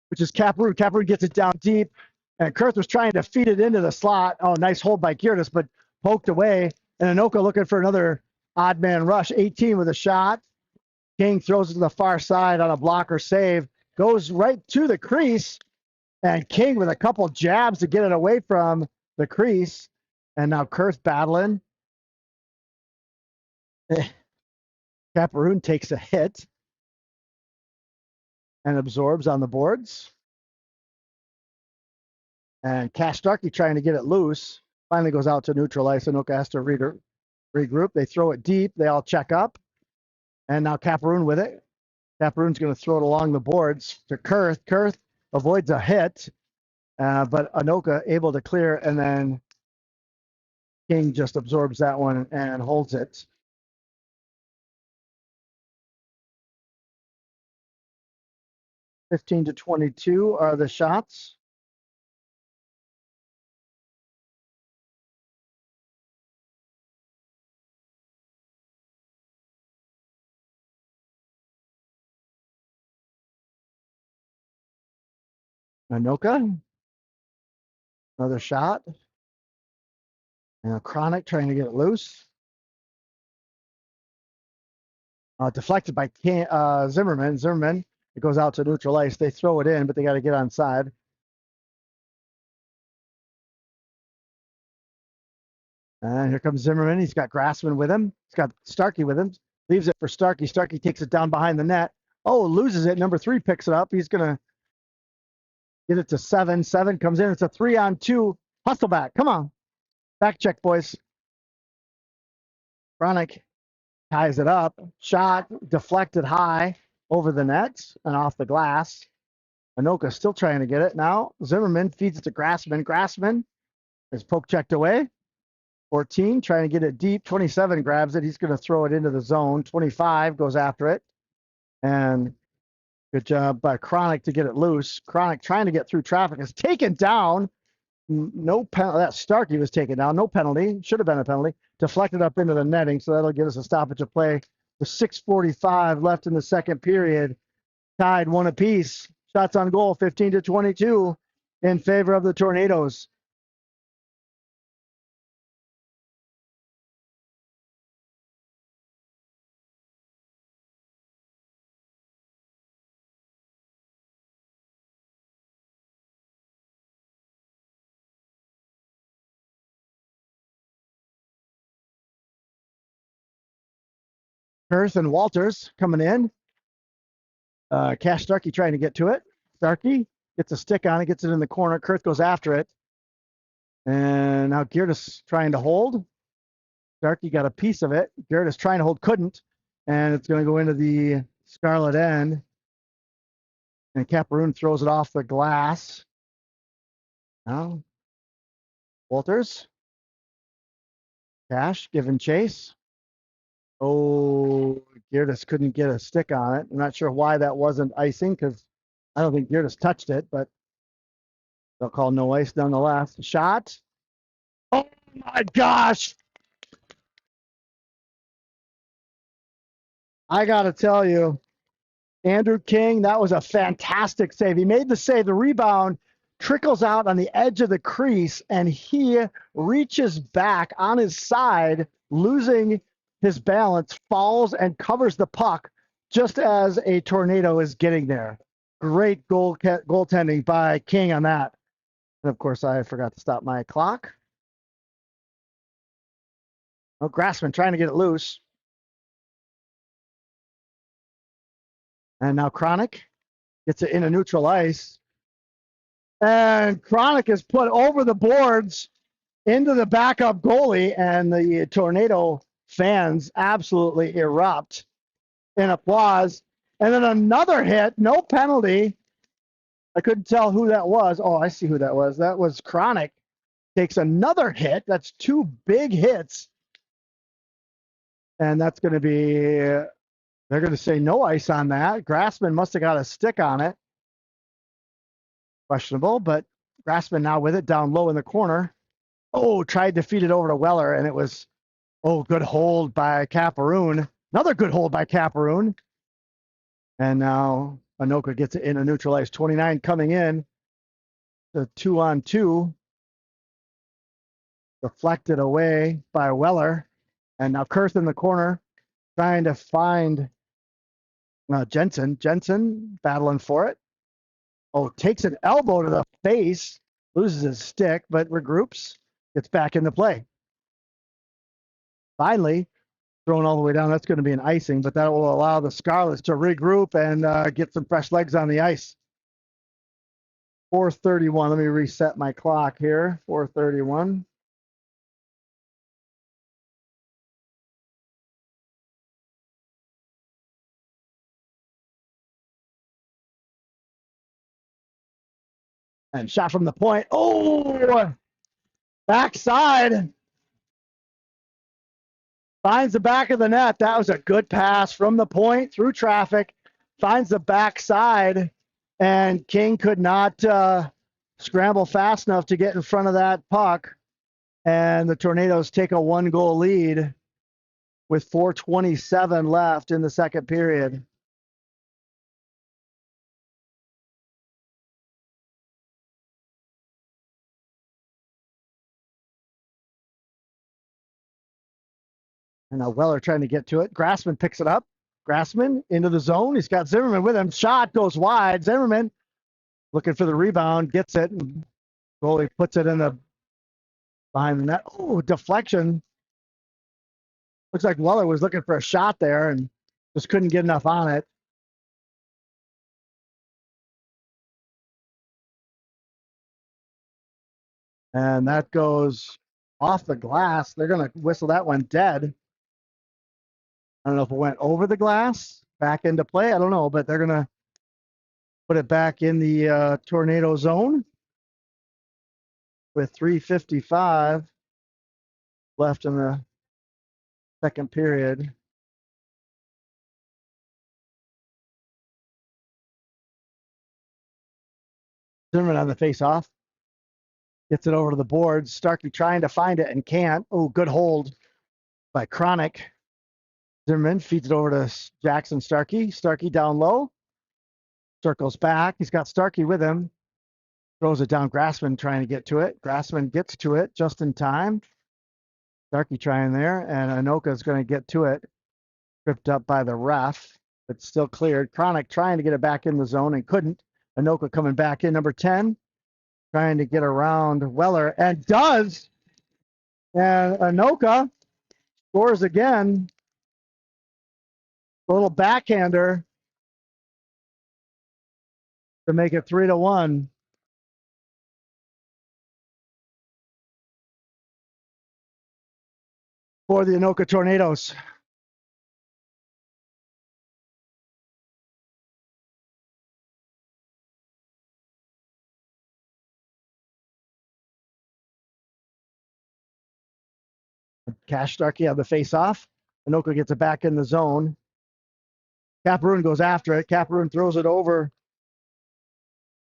A: which is Caparoon. Caparoon gets it down deep. And Kurth was trying to feed it into the slot. Oh, nice hold by Girtis, but poked away. And Anoka looking for another odd man rush. 18 with a shot. King throws it to the far side on a blocker save. Goes right to the crease. And King with a couple jabs to get it away from the crease. And now Kurth battling. Caparoon takes a hit and absorbs on the boards. And Cash Starkey trying to get it loose. Finally goes out to neutral ice. Anoka has to regroup. They throw it deep. They all check up. And now Caparoon with it. Caparoon's going to throw it along the boards to Kurth. Kurth avoids a hit, but Anoka able to clear, and then King just absorbs that one and holds it. 15-22 are the shots. Anoka, another shot. And Chronic trying to get it loose. Deflected by Zimmerman. Zimmerman, it goes out to neutral ice. They throw it in, but they got to get on side. And here comes Zimmerman. He's got Grassman with him. He's got Starkey with him. Leaves it for Starkey. Starkey takes it down behind the net. Oh, loses it. Number 3 picks it up. He's going to get it to 7. 7 comes in. It's a 3-on-2. Hustle back. Come on. Back check, boys. Chronic ties it up. Shot deflected high over the net and off the glass. Anoka still trying to get it. Now Zimmerman feeds it to Grassman. Grassman is poke checked away. 14 trying to get it deep. 27 grabs it. He's going to throw it into the zone. 25 goes after it. And good job by Chronic to get it loose. Chronic trying to get through traffic is taken down. No penalty. That Starkey was taken down. No penalty. Should have been a penalty. Deflected up into the netting, so that'll give us a stoppage of play. With 6:45 left in the second period, tied 1 apiece. Shots on goal, 15-22 in favor of the Tornadoes. Kurth and Walters coming in. Cash Starkey trying to get to it. Starkey gets a stick on it, gets it in the corner. Kurth goes after it. And now Geertis trying to hold. Starkey got a piece of it. Geertis trying to hold, couldn't. And it's going to go into the scarlet end. And Caparoon throws it off the glass. Now, Walters. Cash giving chase. Oh, Geertis couldn't get a stick on it. I'm not sure why that wasn't icing because I don't think Geertis touched it, but they'll call no ice nonetheless. Shot. Oh my gosh. I got to tell you, Andrew King, that was a fantastic save. He made the save. The rebound trickles out on the edge of the crease, and he reaches back on his side, losing his balance, falls and covers the puck just as a tornado is getting there. Great goaltending by King on that. And of course, I forgot to stop my clock. Oh, Grassman trying to get it loose. And now Chronic gets it into neutral ice. And Chronic is put over the boards into the backup goalie, and the Tornado fans absolutely erupt in applause. And then another hit, no penalty. I couldn't tell who that was. Oh, I see who that was. That was Chronic. Takes another hit. That's 2 big hits. And that's going to be, they're going to say no ice on that. Grassman must have got a stick on it. Questionable, but Grassman now with it down low in the corner. Oh, tried to feed it over to Weller, and it was, oh, good hold by Caparoon. Another good hold by Caparoon. And now Anoka gets it in a neutral ice. 29 coming in. The 2-on-2. Deflected away by Weller. And now Kurth in the corner trying to find Jensen. Jensen battling for it. Oh, takes an elbow to the face. Loses his stick, but regroups. Gets back into play. Finally, thrown all the way down. That's going to be an icing, but that will allow the Scarlets to regroup and get some fresh legs on the ice. 4:31. Let me reset my clock here. 4:31. And shot from the point. Oh, backside. Finds the back of the net. That was a good pass from the point through traffic. Finds the backside, and King could not scramble fast enough to get in front of that puck. And the Tornadoes take a 1-goal lead with 4:27 left in the second period. And now Weller trying to get to it. Grassman picks it up. Grassman into the zone. He's got Zimmerman with him. Shot goes wide. Zimmerman looking for the rebound, gets it. Goalie puts it in the behind the net. Oh, deflection. Looks like Weller was looking for a shot there and just couldn't get enough on it. And that goes off the glass. They're going to whistle that one dead. I don't know if it went over the glass, back into play. I don't know, but they're going to put it back in the tornado zone with 3:55 left in the second period. Zimmerman on the face-off. Gets it over to the boards. Starkey trying to find it and can't. Oh, good hold by Chronic. Zimmerman feeds it over to Jackson Starkey. Starkey down low. Circles back. He's got Starkey with him. Throws it down. Grassman trying to get to it. Grassman gets to it just in time. Starkey trying there. And Anoka is going to get to it. Tripped up by the ref, but still cleared. Chronic trying to get it back in the zone and couldn't. Anoka coming back in. Number 10. Trying to get around Weller and does. And Anoka scores again. A little backhander to make it 3-1. For the Anoka Tornadoes. Cash Starkey on the face-off. Anoka gets it back in the zone. Caparoon goes after it. Caparoon throws it over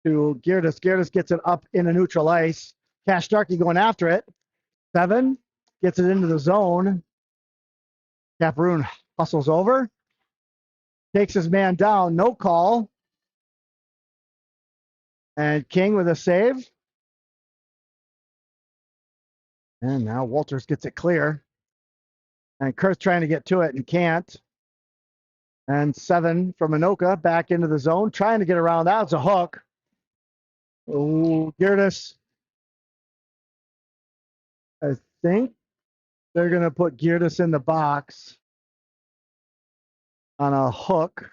A: to Geerdes. Geerdes gets it up into neutral ice. Cash Starkey going after it. 7 gets it into the zone. Caparoon hustles over. Takes his man down. No call. And King with a save. And now Walters gets it clear. And Kurt's trying to get to it and can't. And 7 from Anoka back into the zone, trying to get around that. It's a hook. Oh, Geerdes. I think they're going to put Geerdes in the box on a hook.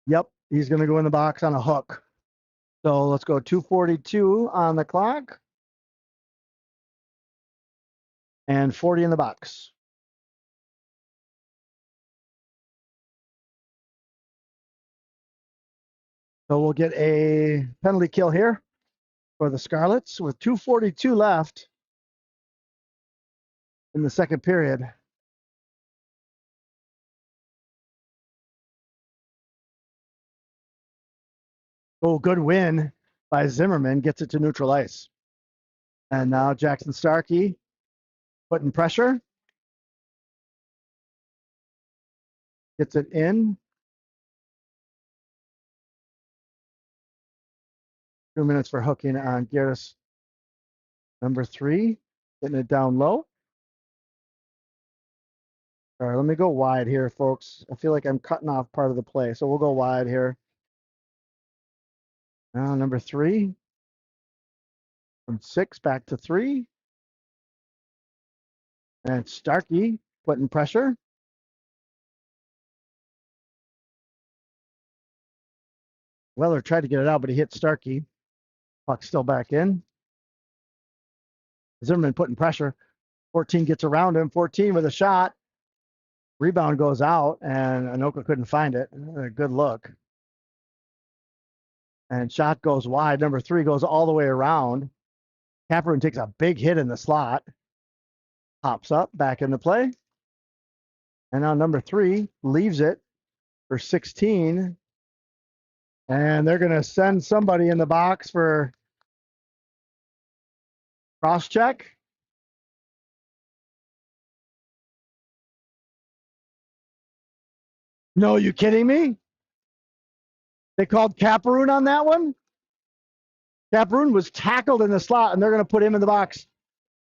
A: Yep, he's going to go in the box on a hook. So let's go 2:42 on the clock. And 40 in the box. So we'll get a penalty kill here for the Scarlets with 2:42 left in the second period. Oh, good win by Zimmerman. Gets it to neutral ice. And now Jackson Starkey putting pressure. Gets it in. 2 minutes for hooking on Geerdes. Number 3, getting it down low. All right, let me go wide here, folks. I feel like I'm cutting off part of the play, so we'll go wide here. Now number 3, from 6 back to 3. And Starkey putting pressure. Weller tried to get it out, but he hit Starkey. Puck still back in. Zimmerman putting pressure. 14 gets around him. 14 with a shot. Rebound goes out, and Anoka couldn't find it. A good look. And shot goes wide. Number 3 goes all the way around. Caparoon takes a big hit in the slot. Pops up, back into play. And now number 3 leaves it for 16. And they're going to send somebody in the box for cross-check. No, you kidding me? They called Caparoon on that one? Caparoon was tackled in the slot, and they're going to put him in the box.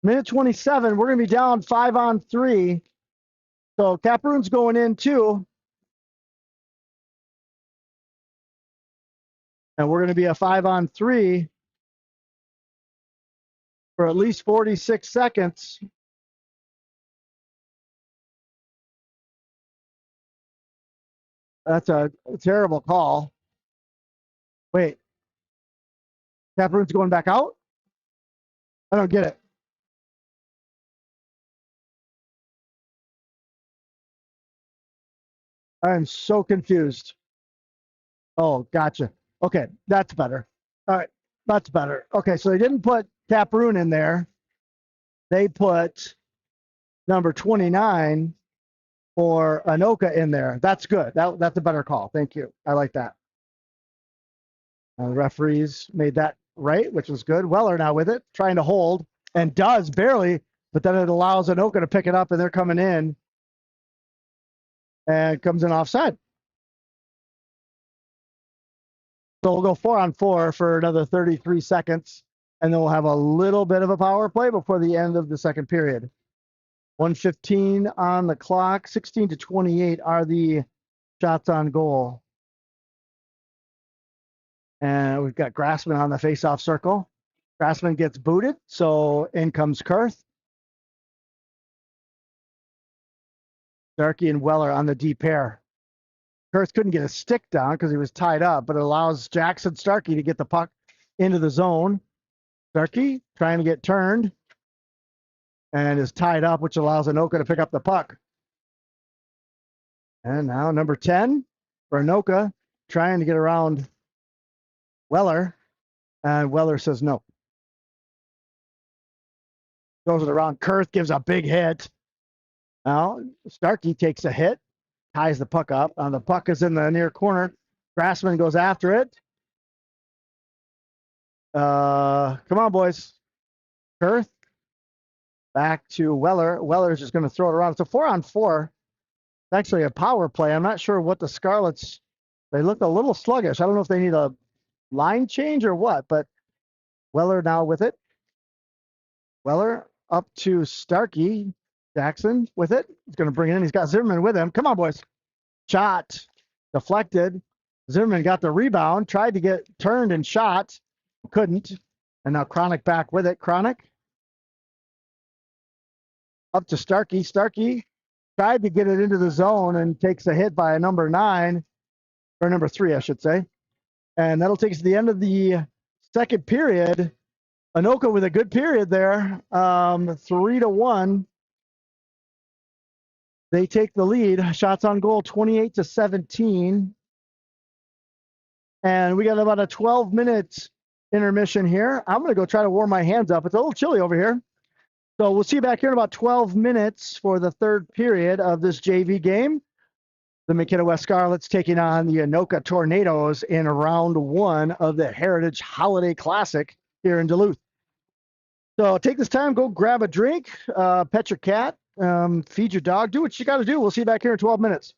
A: Minute 27, we're going to be down 5-on-3. So Caproon's going in too. And we're going to be a 5-on-3 for at least 46 seconds. That's a terrible call. Wait, Caproon's going back out? I don't get it. I'm so confused. Oh, gotcha. Okay, that's better. All right, that's better. Okay, so they didn't put Caproon in there. They put number 29 for Anoka in there. That's good. That's a better call. Thank you. I like that. The referees made that right, which was good. Weller now with it, trying to hold, and does barely, but then it allows Anoka to pick it up, and they're coming in, and comes in offside. So we'll go 4-on-4 for another 33 seconds, and then we'll have a little bit of a power play before the end of the second period. 1:15 on the clock. 16-28 are the shots on goal. And we've got Grassman on the faceoff circle. Grassman gets booted, so in comes Kurth. Starkey and Weller on the deep pair. Kurth couldn't get a stick down because he was tied up, but it allows Jackson Starkey to get the puck into the zone. Starkey trying to get turned and is tied up, which allows Anoka to pick up the puck. And now number 10 for Anoka, trying to get around Weller, and Weller says no. Goes it around. Kurth gives a big hit. Now Starkey takes a hit, ties the puck up. The puck is in the near corner. Grassman goes after it. Come on, boys. Kurth back to Weller. Weller's just going to throw it around. It's a 4-on-4. It's actually a power play. I'm not sure what the Scarlets. They look a little sluggish. I don't know if they need a line change or what, but Weller now with it. Weller up to Starkey. Jackson with it. He's going to bring it in. He's got Zimmerman with him. Come on, boys. Shot deflected. Zimmerman got the rebound, tried to get turned and shot. Couldn't. And now Chronic back with it. Chronic up to Starkey. Starkey tried to get it into the zone and takes a hit by a number 9, or number 3, I should say. And that'll take us to the end of the second period. Anoka with a good period there. 3-1. They take the lead. Shots on goal 28-17. And we got about a 12-minute intermission here. I'm going to go try to warm my hands up. It's a little chilly over here. So we'll see you back here in about 12 minutes for the third period of this JV game. The Mankato West Scarlets taking on the Anoka Tornadoes in round 1 of the Heritage Holiday Classic here in Duluth. So take this time, go grab a drink, pet your cat, feed your dog, do what you got to do. We'll see you back here in 12 minutes.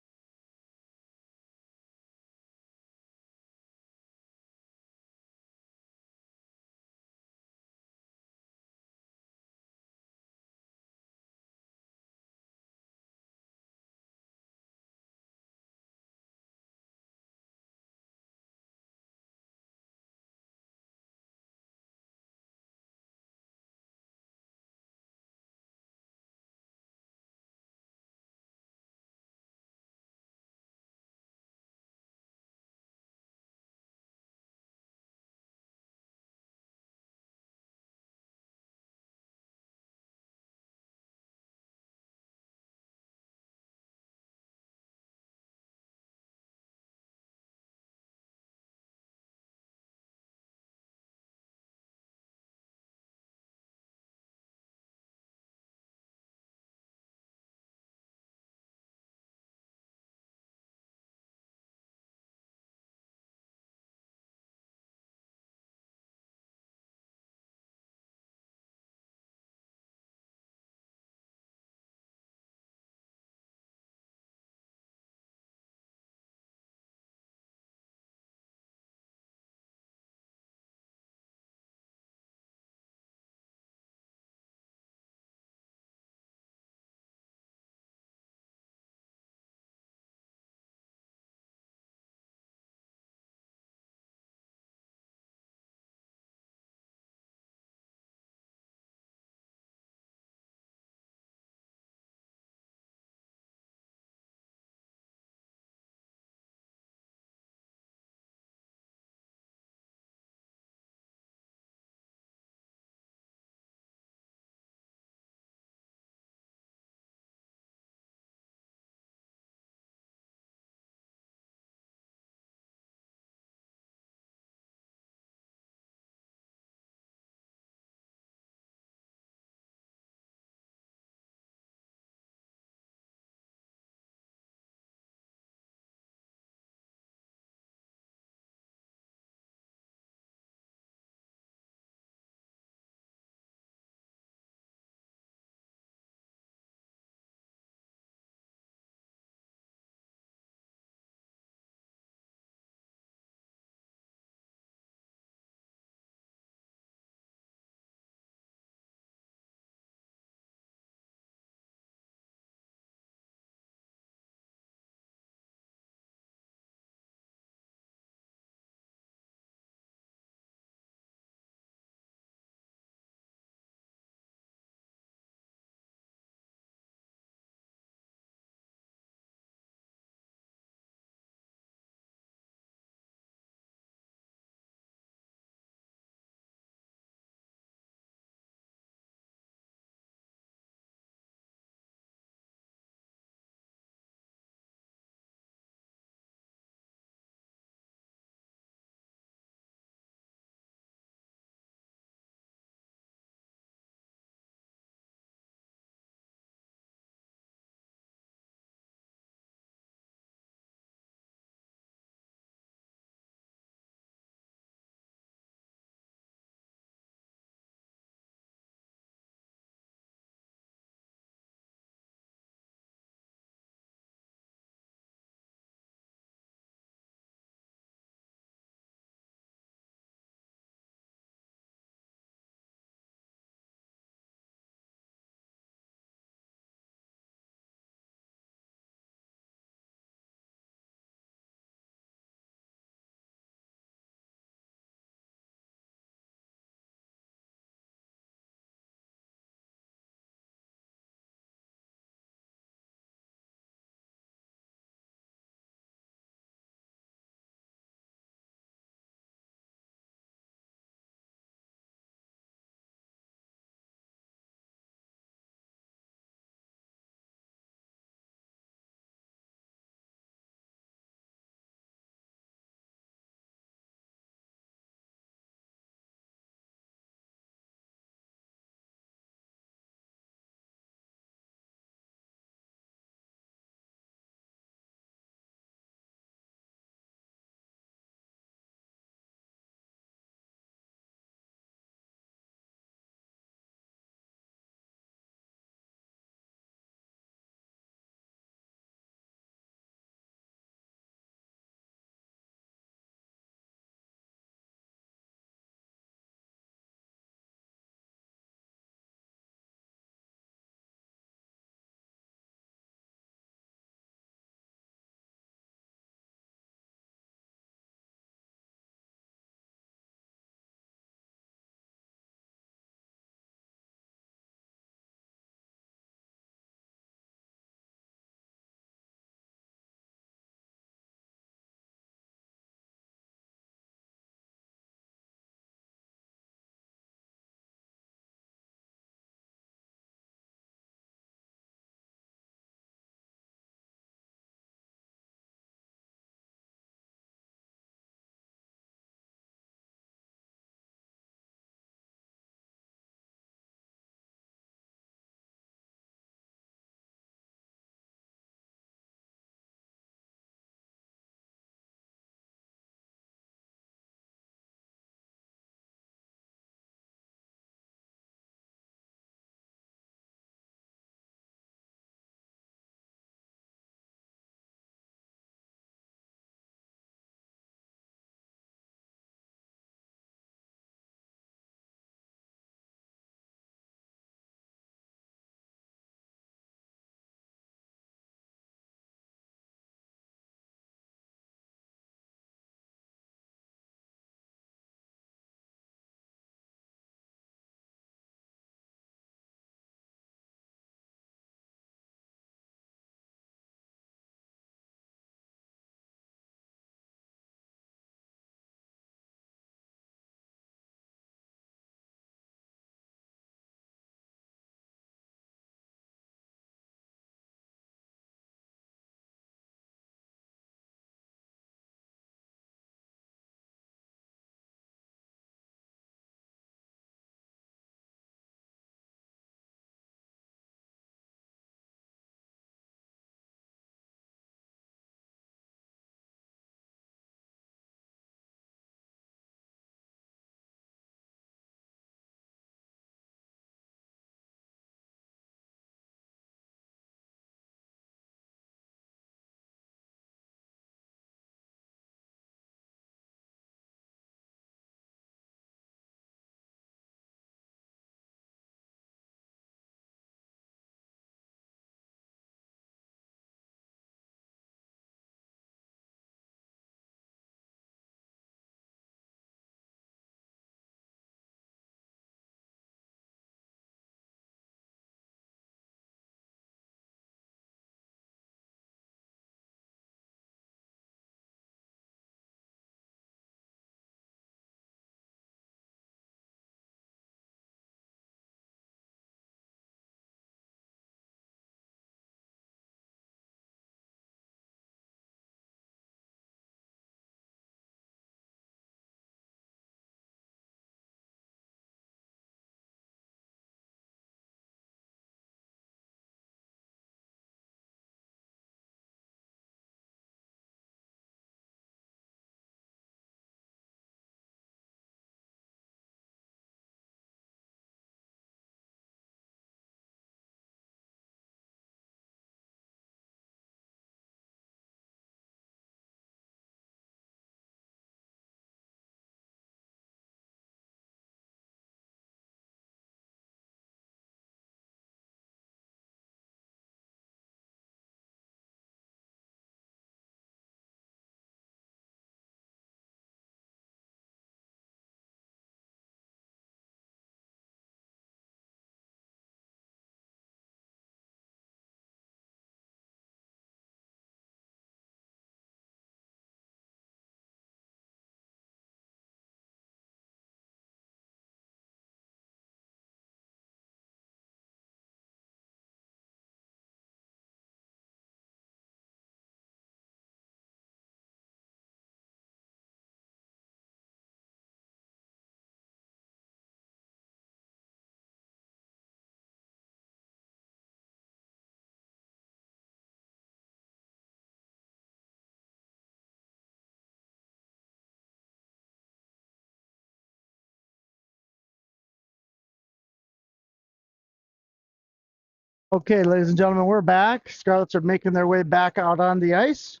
A: Okay, ladies and gentlemen, we're back. Scarlets are making their way back out on the ice,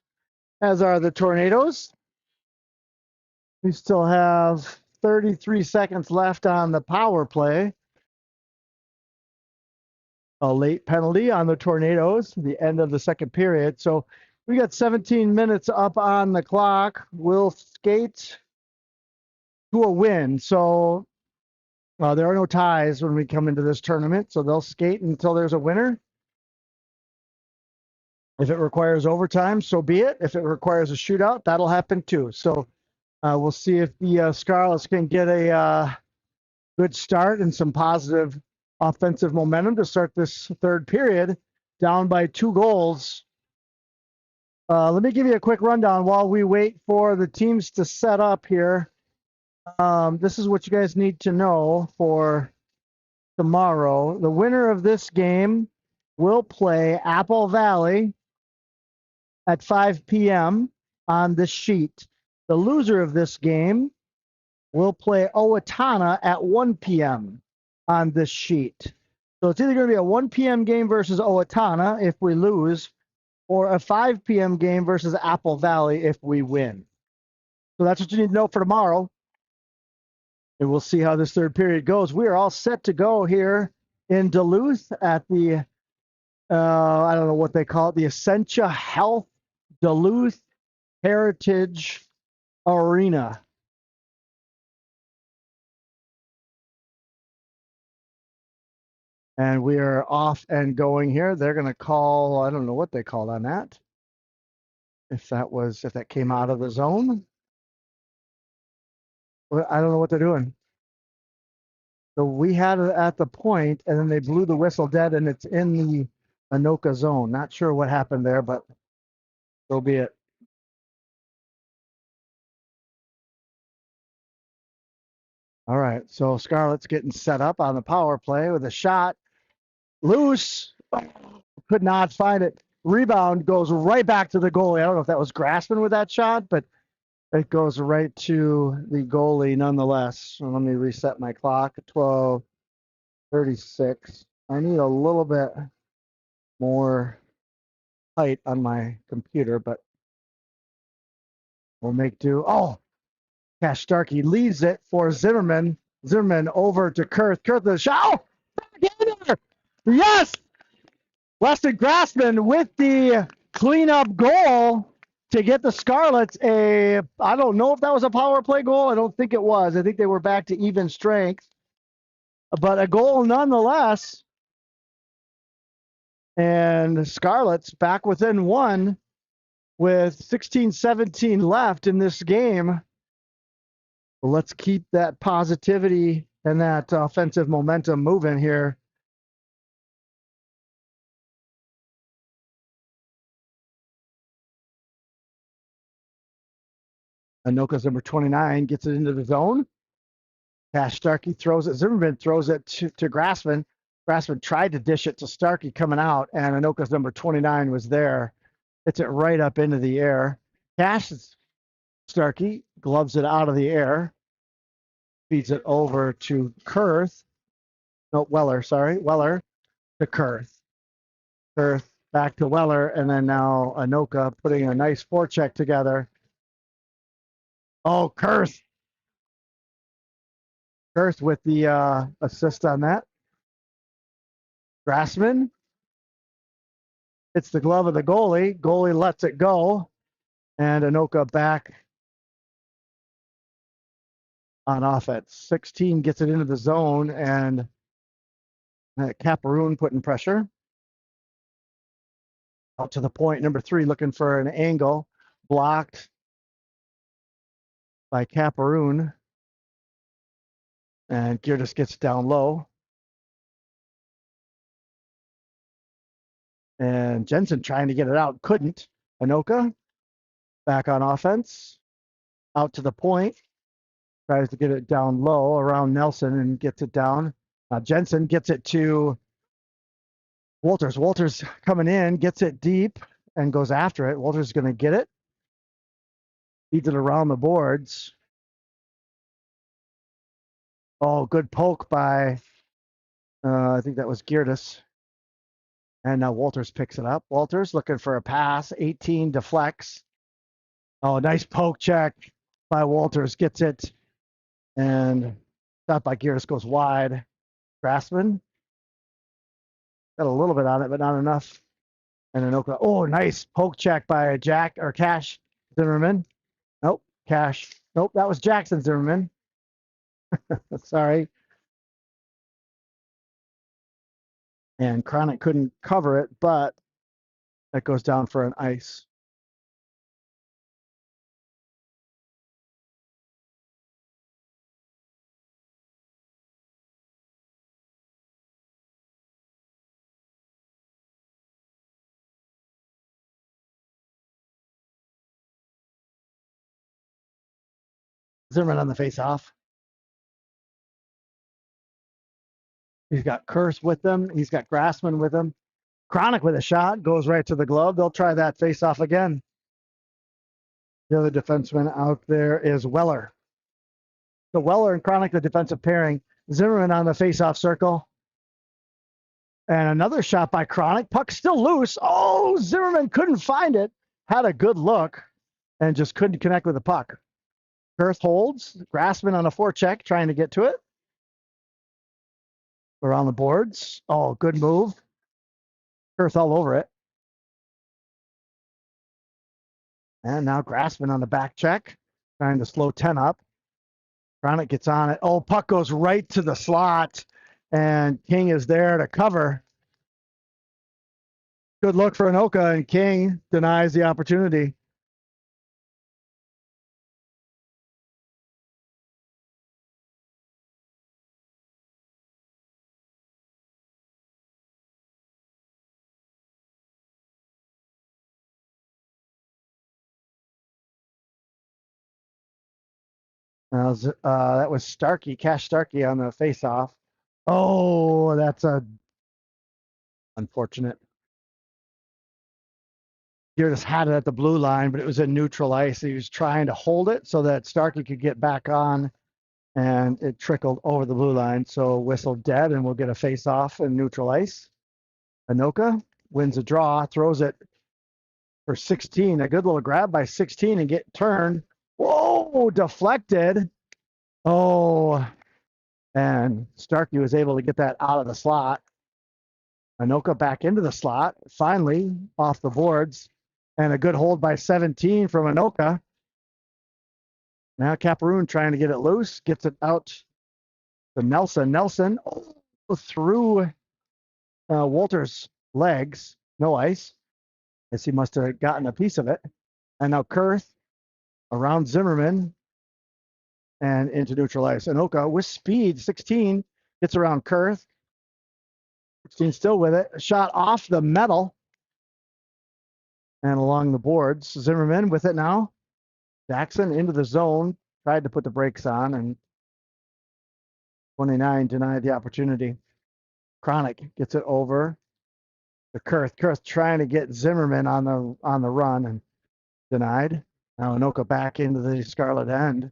A: as are the Tornadoes. We still have 33 seconds left on the power play. A late penalty on the Tornadoes, the end of the second period. So we got 17 minutes up on the clock. We'll skate to a win. So there are no ties when we come into this tournament. So they'll skate until there's a winner. If it requires overtime, so be it. If it requires a shootout, that'll happen too. So we'll see if the Scarlets can get a good start and some positive offensive momentum to start this third period, down by 2 goals. Let me give you a quick rundown while we wait for the teams to set up here. This is what you guys need to know for tomorrow. The winner of this game will play Apple Valley at 5 p.m. on this sheet. The loser of this game will play Owatonna at 1 p.m. on this sheet. So it's either going to be a 1 p.m. game versus Owatonna if we lose, or a 5 p.m. game versus Apple Valley if we win. So that's what you need to know for tomorrow. And we'll see how this third period goes. We are all set to go here in Duluth at the, I don't know what they call it, the Essentia Health Duluth Heritage Arena. And we are off and going here. They're going to call, I don't know what they called on that. If that came out of the zone. Well, I don't know what they're doing. So we had it at the point, and then they blew the whistle dead, and it's in the Anoka zone. Not sure what happened there, but so be it. All right, so Scarlet's getting set up on the power play with a shot. Loose. Could not find it. Rebound goes right back to the goalie. I don't know if that was Grassman with that shot, but it goes right to the goalie nonetheless. So let me reset my clock at 12:36. I need a little bit more height on my computer, but we'll make do. Oh, Cash Starkey leaves it for Zimmerman. Zimmerman over to Kurth. Kurth the shot. Oh, back in there. Yes! Weston Grassman with the cleanup goal to get the Scarlets I don't know if that was a power play goal. I don't think it was. I think they were back to even strength, but a goal nonetheless. And Scarlets back within 1 with 16-17 left in this game. Well, let's keep that positivity and that offensive momentum moving here. Anoka's number 29 gets it into the zone. Cash Starkey throws it. Zimmerman throws it to Grassman. Grassman tried to dish it to Starkey coming out, and Anoka's number 29 was there. Hits it right up into the air. Cash Starkey gloves it out of the air. Feeds it over to Kurth. No, Weller, sorry. Weller to Kurth. Kurth back to Weller, and then now Anoka putting a nice forecheck together. Oh, Kurth. Kurth with the assist on that. Grassman. It's the glove of the goalie. Goalie lets it go. And Anoka back on offense. 16 gets it into the zone, and Caparoon putting pressure. Out to the point, number 3 looking for an angle. Blocked by Caparoon. And Girtis gets down low. And Jensen trying to get it out, couldn't. Anoka back on offense. Out to the point. Tries to get it down low around Nelson and gets it down. Jensen gets it to Walters. Walters coming in, gets it deep and goes after it. Walters is going to get it. Feeds it around the boards. Oh, good poke by, I think that was Girtis. And now Walters picks it up. Walters looking for a pass. 18 deflects. Oh, nice poke check by Walters. Gets it. And shot by Gears goes wide. Grassman got a little bit on it, but not enough. And Anoka. Oh, nice poke check by Jack or Cash Zimmerman. Nope, Cash. Nope, that was Jackson Zimmerman. Sorry. And Chronic couldn't cover it, but that goes down for an ice. Zimmerman on the face-off. He's got Curse with him. He's got Grassman with him. Chronic with a shot goes right to the glove. They'll try that face-off again. The other defenseman out there is Weller. So Weller and Chronic, the defensive pairing. Zimmerman on the face-off circle. And another shot by Chronic. Puck still loose. Oh, Zimmerman couldn't find it. Had a good look and just couldn't connect with the puck. Kurth holds. Grassman on a forecheck trying to get to it. Around the boards. Oh, good move. Kurth all over it. And now Grassman on the back check, trying to slow 10 up. Chronic gets on it. Oh, puck goes right to the slot, and King is there to cover. Good look for Anoka, and King denies the opportunity. That was Starkey, Cash Starkey on the face-off. Oh, that's unfortunate. Gear just had it at the blue line, but it was in neutral ice. He was trying to hold it so that Starkey could get back on, and it trickled over the blue line. So whistle dead, and we'll get a face-off in neutral ice. Anoka wins a draw, throws it for 16. A good little grab by 16 and get turned. Whoa, deflected. Oh, and Starkey was able to get that out of the slot. Anoka back into the slot, finally off the boards, and a good hold by 17 from Anoka. Now Caparoon trying to get it loose, gets it out to Nelson. Nelson through Walter's legs, no ice, as he must have gotten a piece of it. And now Kurth around Zimmerman and into neutral ice. Anoka with speed, 16, gets around Kurth. 16 still with it. A shot off the metal and along the boards. Zimmerman with it now. Jackson into the zone, tried to put the brakes on, and 29 denied the opportunity. Chronic gets it over to Kurth. Kurth trying to get Zimmerman on the run and denied. Now Anoka back into the scarlet end.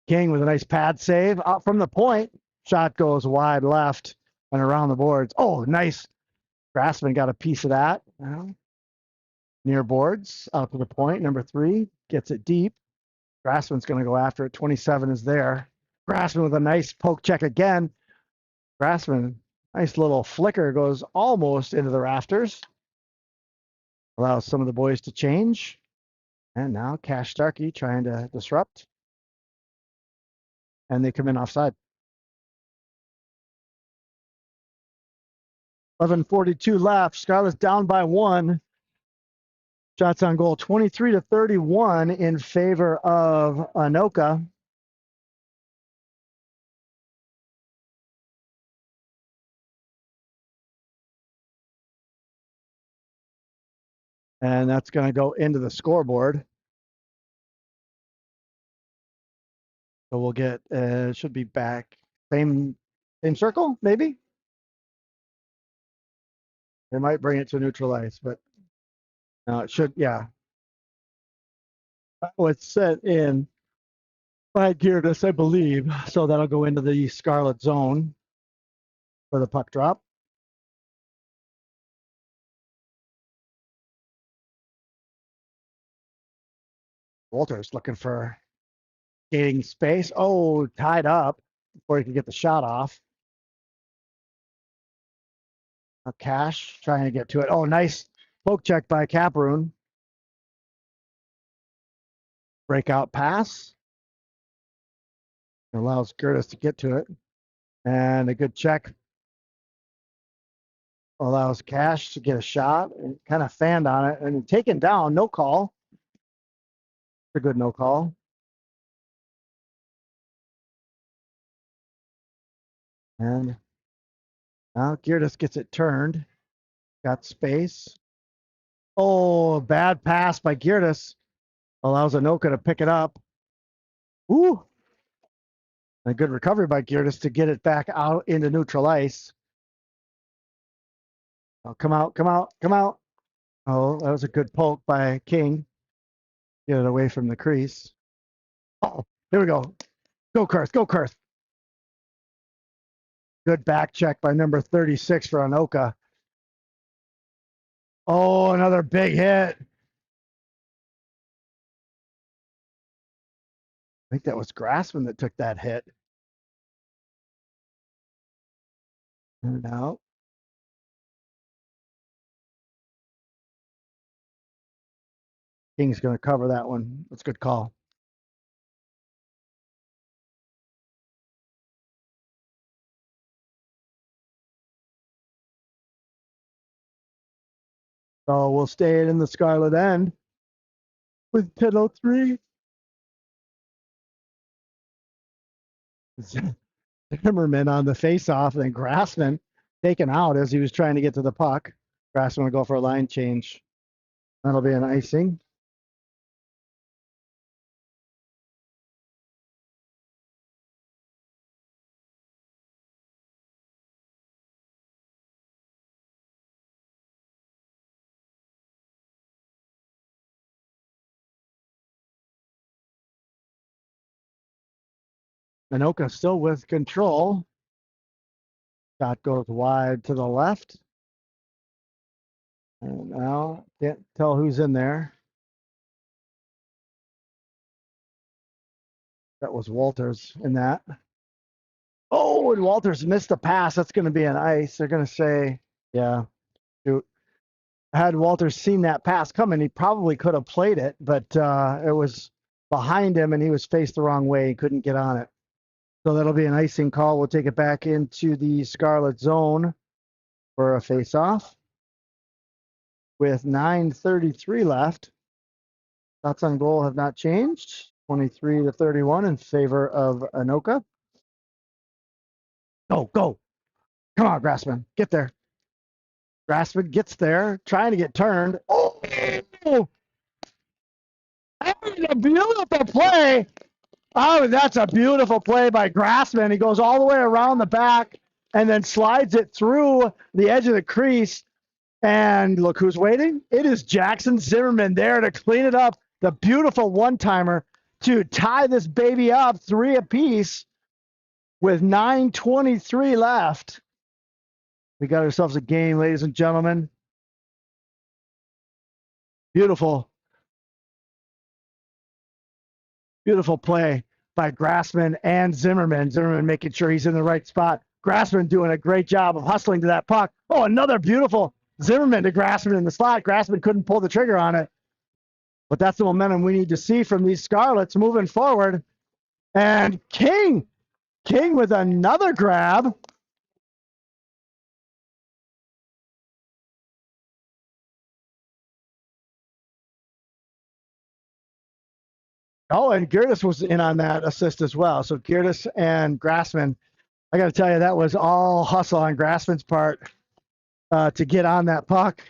A: King with a nice pad save out from the point. Shot goes wide left and around the boards. Oh, nice. Grassman got a piece of that. Near boards, out to the point. Number 3 gets it deep. Grassman's going to go after it. 27 is there. Grassman with a nice poke check again. Grassman, nice little flicker, goes almost into the rafters. Allows some of the boys to change. And now Cash Starkey trying to disrupt. And they come in offside. 11:42 left. Scarlet's down by 1. Shots on goal 23-31 in favor of Anoka. And that's going to go into the scoreboard. So we'll get, should be back. Same circle, maybe? They might bring it to neutral ice, but no, it should, yeah. Oh, it's set in by Geardas, I believe. So that'll go into the scarlet zone for the puck drop. Walter's looking for skating space. Oh, tied up before he can get the shot off. Cash trying to get to it. Oh, nice poke check by Caproon. Breakout pass. Allows Gertis to get to it. And a good check allows Cash to get a shot and kind of fanned on it and taken down. No call. A good no call. And now Gertis gets it turned. Got space. Oh, bad pass by Gertis. Allows Anoka to pick it up. Ooh. A good recovery by Gertis to get it back out into neutral ice. Oh, come out, come out, come out. Oh, that was a good poke by King. Get it away from the crease. Oh, here we go. Go, Kurth, go, Kurth. Good back check by number 36 for Anoka. Oh, another big hit. I think that was Grassman that took that hit. No. King's going to cover that one. That's a good call. So we'll stay in the Scarlet End with 10:03. Zimmerman on the faceoff, and then Grassman taken out as he was trying to get to the puck. Grassman will go for a line change. That'll be an icing. Anoka still with control. Shot goes wide to the left. And now can't tell who's in there. That was Walters in that. Oh, and Walters missed the pass. That's going to be an ice. They're going to say, yeah, shoot. Had Walters seen that pass coming, he probably could have played it, but it was behind him and he was faced the wrong way. He couldn't get on it. So that'll be an icing call. We'll take it back into the Scarlet Zone for a face-off with 9:33 left. Shots on goal have not changed. 23-31 in favor of Anoka. Go, go. Come on, Grassman. Get there. Grassman gets there, trying to get turned. Oh, that was a beautiful play. Oh, that's a beautiful play by Grassman. He goes all the way around the back and then slides it through the edge of the crease. And look who's waiting. It is Jackson Zimmerman there to clean it up. The beautiful one-timer to tie this baby up 3 apiece with 9:23 left. We got ourselves a game, ladies and gentlemen. Beautiful. Beautiful play by Grassman and Zimmerman. Zimmerman making sure he's in the right spot. Grassman doing a great job of hustling to that puck. Oh, another beautiful Zimmerman to Grassman in the slot. Grassman couldn't pull the trigger on it. But that's the momentum we need to see from these Scarlets moving forward. And King with another grab. Oh, and Gertis was in on that assist as well. So Gertis and Grassman, I got to tell you, that was all hustle on Grassman's part to get on that puck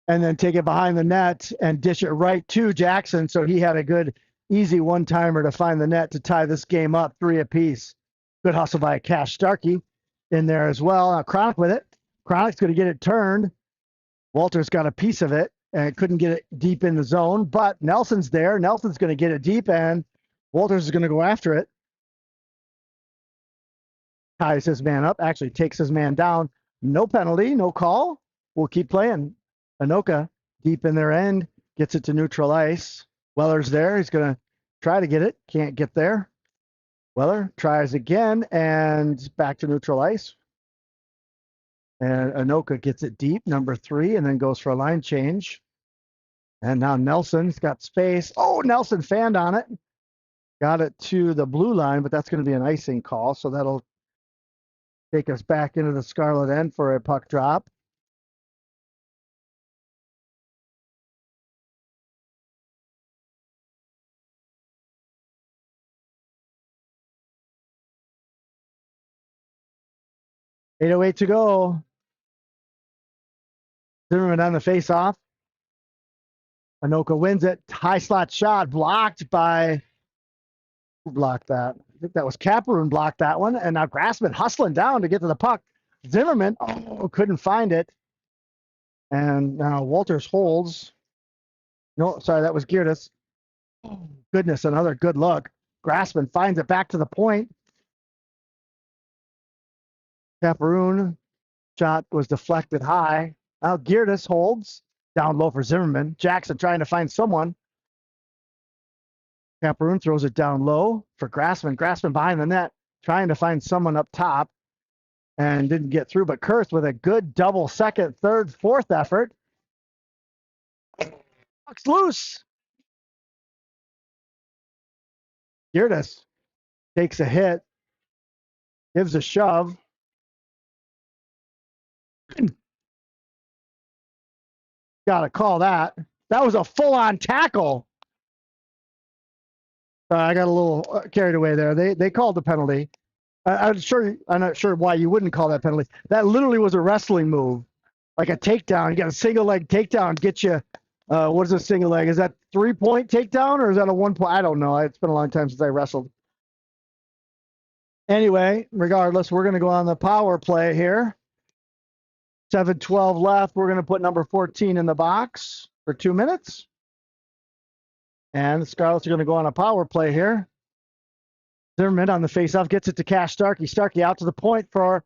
A: and then take it behind the net and dish it right to Jackson. So he had a good, easy one-timer to find the net to tie this game up 3 apiece. Good hustle by Cash Starkey in there as well. Now Chronic with it. Chronic's going to get it turned. Walter's got a piece of it and couldn't get it deep in the zone, but Nelson's there. Nelson's going to get it deep, and Walters is going to go after it. Ties his man up, actually takes his man down. No penalty, no call. We'll keep playing. Anoka deep in their end. gets it to neutral ice. Weller's there. He's going to try to get it. Can't get there. Weller tries again and back to neutral ice. And Anoka gets it deep, number 3, and then goes for a line change. And now Nelson's got space. Oh, Nelson fanned on it. Got it to the blue line, but that's going to be an icing call. So that'll take us back into the scarlet end for a puck drop. .808 to go. Zimmerman on the face-off. Anoka wins it. High slot shot blocked by, who blocked that? I think that was Cameroon blocked that one. And now Grassman hustling down to get to the puck. Zimmerman, couldn't find it. And now Walters holds. No, sorry, that was Geertis. Oh, goodness, another good look. Grassman finds it back to the point. Cameroon shot was deflected high. Now Geertis holds. Down low for Zimmerman. Jackson trying to find someone. Cameroon throws it down low for Grassman. Grassman behind the net, trying to find someone up top and didn't get through. But Kurth with a good double second, third, fourth effort. Puck's loose. Geertis takes a hit, gives a shove. Gotta call that. That was a full-on tackle. I got a little carried away there. They called the penalty. I'm not sure why you wouldn't call that penalty. That literally was a wrestling move, like a takedown. You got a single leg takedown, get you. What is a single leg? Is that 3-point takedown or is that a 1 point? I don't know. It's been a long time since I wrestled. Anyway, regardless, we're going to go on the power play here. 7:12 left. We're going to put number 14 in the box for 2 minutes. And the Scarlets are going to go on a power play here. Zimmerman on the faceoff gets it to Cash Starkey. Starkey out to the point for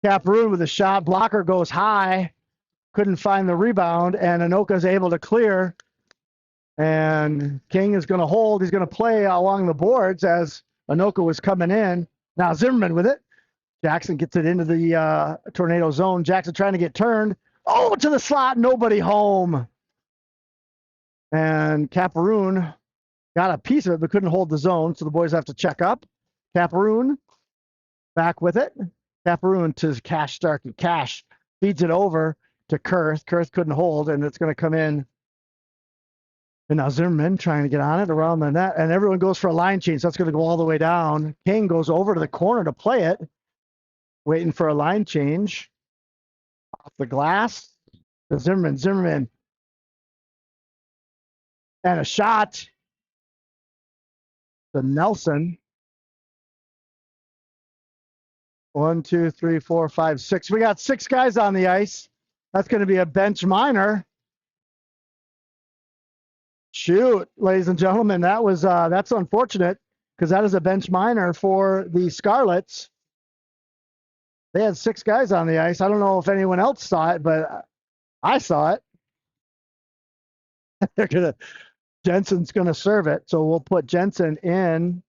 A: Cameroon with a shot. Blocker goes high. Couldn't find the rebound, and Anoka's able to clear. And King is going to hold. He's going to play along the boards as Anoka was coming in. Now Zimmerman with it. Jackson gets it into the tornado zone. Jackson trying to get turned. Oh, to the slot. Nobody home. And Cameroon got a piece of it, but couldn't hold the zone, so the boys have to check up. Cameroon back with it. Cameroon to Cash Starkey. Cash feeds it over to Kurth. Kurth couldn't hold, and it's going to come in. And now Zimmerman trying to get on it around the net, and everyone goes for a line change, so that's going to go all the way down. King goes over to the corner to play it, waiting for a line change. Off the glass to Zimmerman. And a shot to Nelson. 1, 2, 3, 4, 5, 6. We got 6 guys on the ice. That's going to be a bench minor. Shoot, ladies and gentlemen, that's unfortunate because that is a bench minor for the Scarlets. They had 6 guys on the ice. I don't know if anyone else saw it, but I saw it. Jensen's going to serve it, so we'll put Jensen in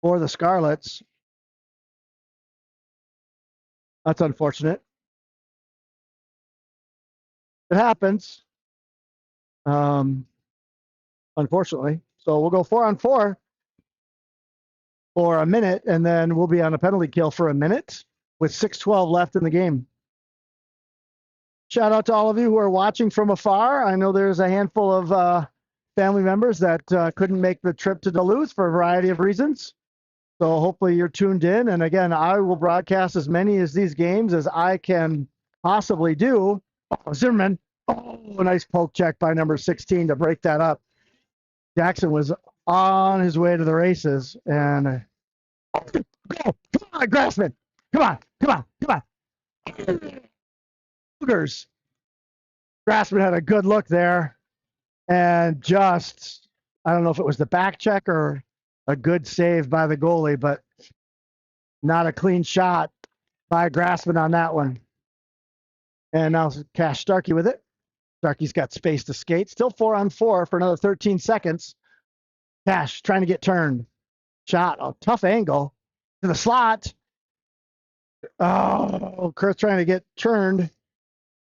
A: for the Scarlets. That's unfortunate. It happens, unfortunately. So we'll go 4-on-4 for a minute, and then we'll be on a penalty kill for a minute with 6:12 left in the game. Shout out to all of you who are watching from afar. I know there's a handful of family members that couldn't make the trip to Duluth for a variety of reasons. So hopefully you're tuned in. And again, I will broadcast as many of these games as I can possibly do. Oh, Zimmerman. Oh, a nice poke check by number 16 to break that up. Jackson was on his way to the races. And go. Come on, Grassman. Come on. Cougars. Grassman had a good look there. And just, I don't know if it was the back check or a good save by the goalie, but not a clean shot by Grassman on that one. And now Cash Starkey with it. Starkey's got space to skate. Still 4-on-4 for another 13 seconds. Cash trying to get turned. Shot, a tough angle to the slot. Oh, Kurth trying to get turned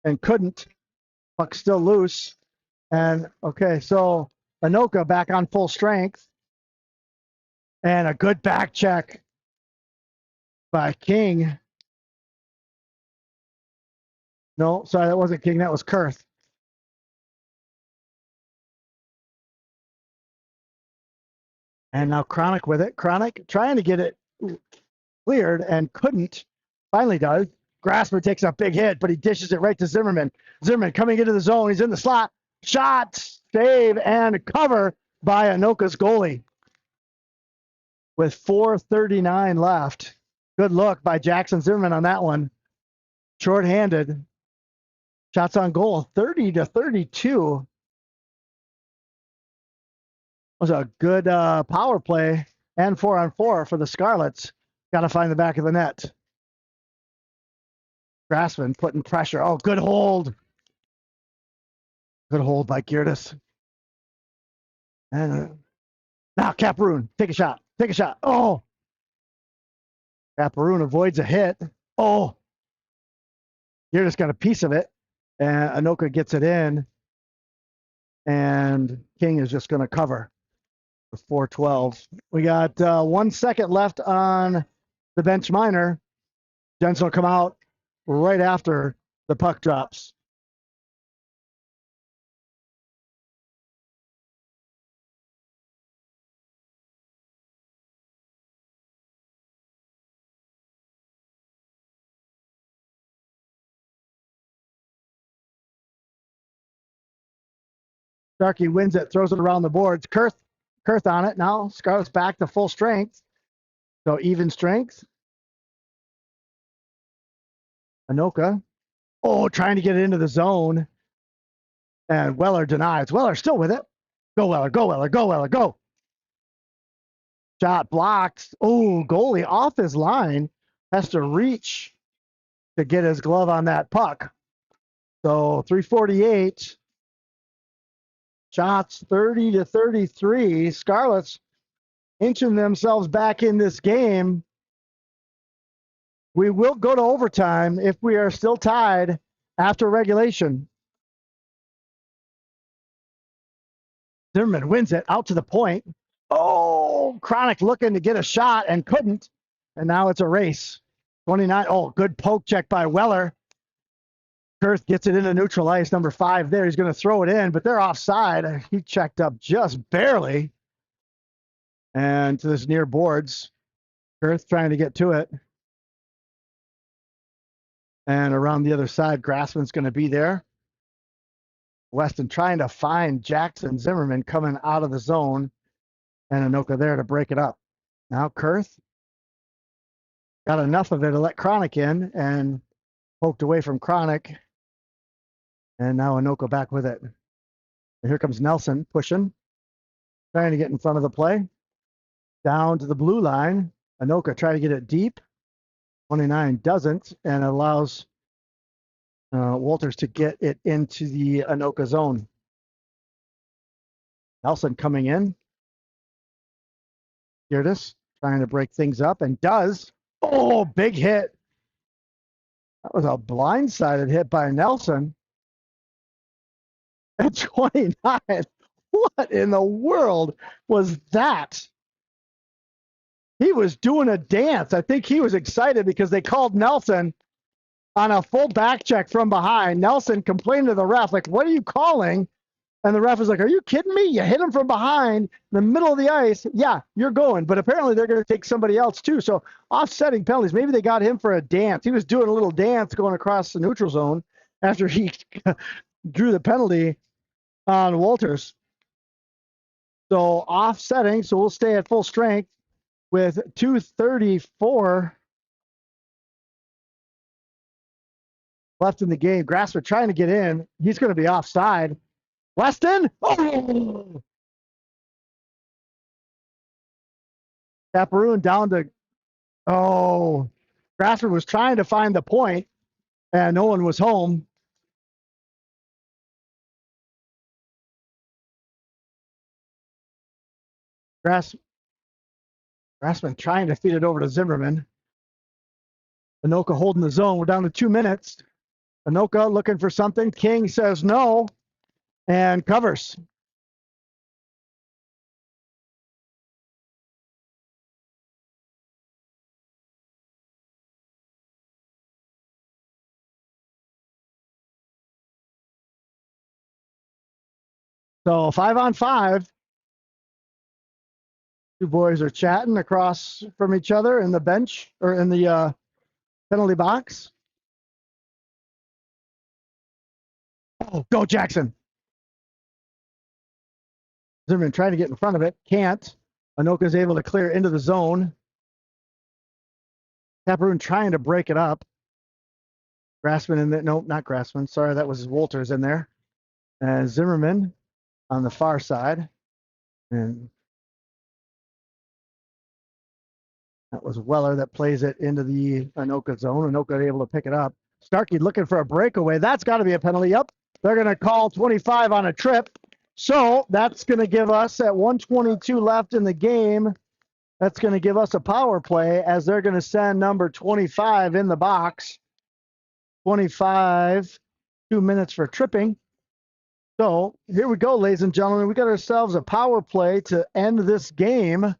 A: and couldn't. Puck still loose. And okay, so Anoka back on full strength. And a good back check by King. No, sorry, that wasn't King. That was Kurth. And now Chronic with it. Chronic trying to get it cleared and couldn't. Finally does. Grasper takes a big hit, but he dishes it right to Zimmerman. Zimmerman coming into the zone. He's in the slot. Shot, save, and cover by Anoka's goalie. With 4:39 left. Good look by Jackson Zimmerman on that one. Short-handed. Shots on goal, 30-32. Was a good power play and 4-on-4 for the Scarlets. Got to find the back of the net. Grassman putting pressure. Oh, good hold. Good hold by Geertis. And now Caparoon, take a shot. Take a shot. Oh. Caparoon avoids a hit. Oh. Geertis got a piece of it. And Anoka gets it in. And King is just going to cover. 4:12. We got 1 second left on the bench minor. Jensen will come out right after the puck drops. Starkey wins it, throws it around the boards. Kurth on it. Now Scarlet's back to full strength. So even strength. Anoka. Oh, trying to get it into the zone. And Weller denies. Weller still with it. Go, Weller. Go, Weller. Go, Weller. Go. Shot blocked. Oh, goalie off his line. Has to reach to get his glove on that puck. So 3:48. Shots 30-33. Scarlets inching themselves back in this game. We will go to overtime if we are still tied after regulation. Zimmerman wins it out to the point. Oh, Chronic looking to get a shot and couldn't. And now it's a race. 29. Oh, good poke check by Weller. Kurth gets it into neutral ice. Number 5 there. He's going to throw it in, but they're offside. He checked up just barely. And to this near boards. Kurth trying to get to it. And around the other side, Grassman's going to be there. Weston trying to find Jackson Zimmerman coming out of the zone. And Anoka there to break it up. Now Kurth got enough of it to let Chronic in and poked away from Chronic. And now Anoka back with it. And here comes Nelson pushing, trying to get in front of the play. Down to the blue line. Anoka trying to get it deep. 29 doesn't and allows Walters to get it into the Anoka zone. Nelson coming in. Geertis trying to break things up and does. Oh, big hit. That was a blindsided hit by Nelson. At 29. What in the world was that? He was doing a dance. I think he was excited because they called Nelson on a full back check from behind. Nelson complained to the ref, like, what are you calling? And the ref was like, are you kidding me? You hit him from behind, in the middle of the ice. Yeah, you're going. But apparently they're going to take somebody else too. So offsetting penalties. Maybe they got him for a dance. He was doing a little dance going across the neutral zone after he drew the penalty on Walters. So offsetting. So we'll stay at full strength with 2:34 left in the game. Grasper trying to get in. He's going to be offside. Weston. Oh! Caparoon down to. Oh. Grasper was trying to find the point, and no one was home. Grassman trying to feed it over to Zimmerman. Anoka holding the zone. We're down to 2 minutes. Anoka looking for something. King says no and covers. So 5-on-5. Two boys are chatting across from each other in the bench or in the penalty box. Oh, go Jackson. Zimmerman trying to get in front of it. Can't. Anoka's able to clear into the zone. Cameroon trying to break it up. Grassman in there. Nope, not Grassman. Sorry, that was Wolters in there. And Zimmerman on the far side. And that was Weller that plays it into the Anoka zone. Anoka able to pick it up. Starkey looking for a breakaway. That's got to be a penalty. Yep. They're going to call 25 on a trip. So that's going to give us at 1:22 left in the game. That's going to give us a power play as they're going to send number 25 in the box. 25, 2 minutes for tripping. So here we go, ladies and gentlemen. We got ourselves a power play to end this game.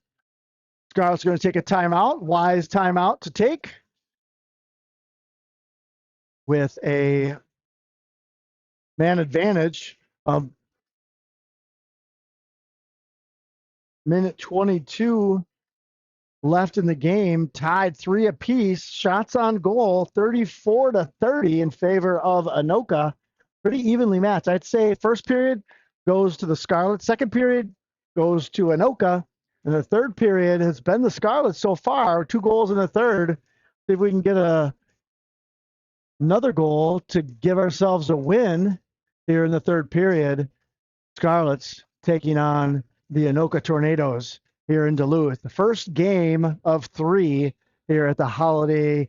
A: Scarlett's going to take a timeout, wise timeout to take with a man advantage of minute 22 left in the game, tied 3 apiece. Shots on goal, 34-30 in favor of Anoka. Pretty evenly matched. I'd say first period goes to the Scarlets. Second period goes to Anoka. And the third period has been the Scarlets so far. 2 goals in the third. See if we can get another goal to give ourselves a win here in the third period. Scarlets taking on the Anoka Tornadoes here in Duluth. The first game of 3 here at the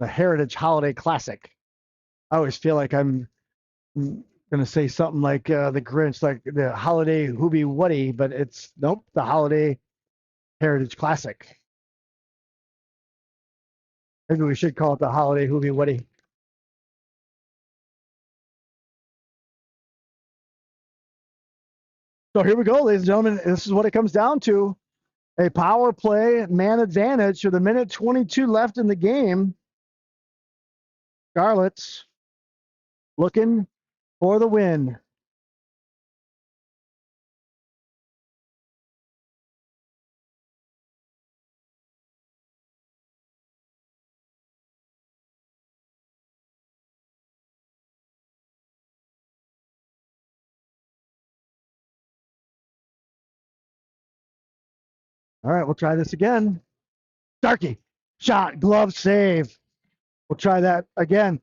A: Heritage Holiday Classic. I always feel like I'm going to say something like the Grinch, like the Holiday Hoobie Woody, but it's nope, the Holiday Heritage Classic. Maybe we should call it the Holiday Hoobie Woody. So here we go, ladies and gentlemen. This is what it comes down to. A power play, man advantage with a minute 22 left in the game. Scarlets looking for the win. All right, we'll try this again. Starkey, shot, glove save. We'll try that again.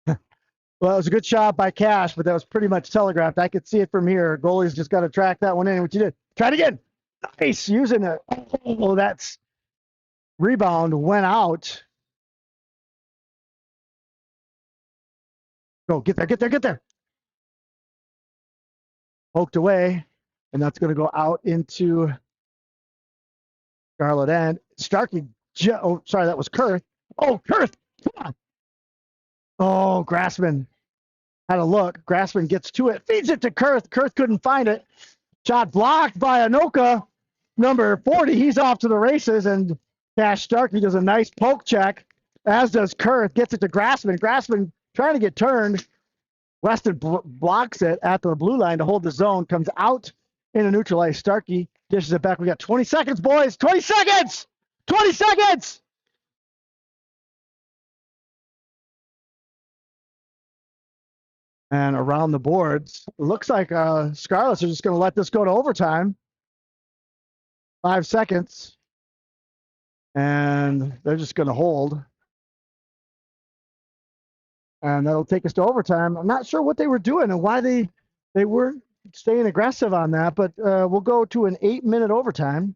A: Well, it was a good shot by Cash, but that was pretty much telegraphed. I could see it from here. Goalie's just got to track that one in, which you did. Try it again. Nice, using it. Oh, that's rebound went out. Go, get there, get there, get there. Poked away, and that's going to go out into Scarlet End. Starkey, oh, sorry, that was Kurth. Oh, Kurth, come on. Oh, Grassman had a look. Grassman gets to it, feeds it to Kurth. Kurth couldn't find it. Shot blocked by Anoka, number 40. He's off to the races, and Cash Starkey does a nice poke check, as does Kurth. Gets it to Grassman. Grassman trying to get turned. Weston blocks it at the blue line to hold the zone. Comes out in a neutralized. Starkey dishes it back. We got 20 seconds, boys. 20 seconds! 20 seconds! And around the boards, looks like Scarlets are just going to let this go to overtime. 5 seconds. And they're just going to hold. And that'll take us to overtime. I'm not sure what they were doing and why they weren't staying aggressive on that, but we'll go to an 8-minute overtime.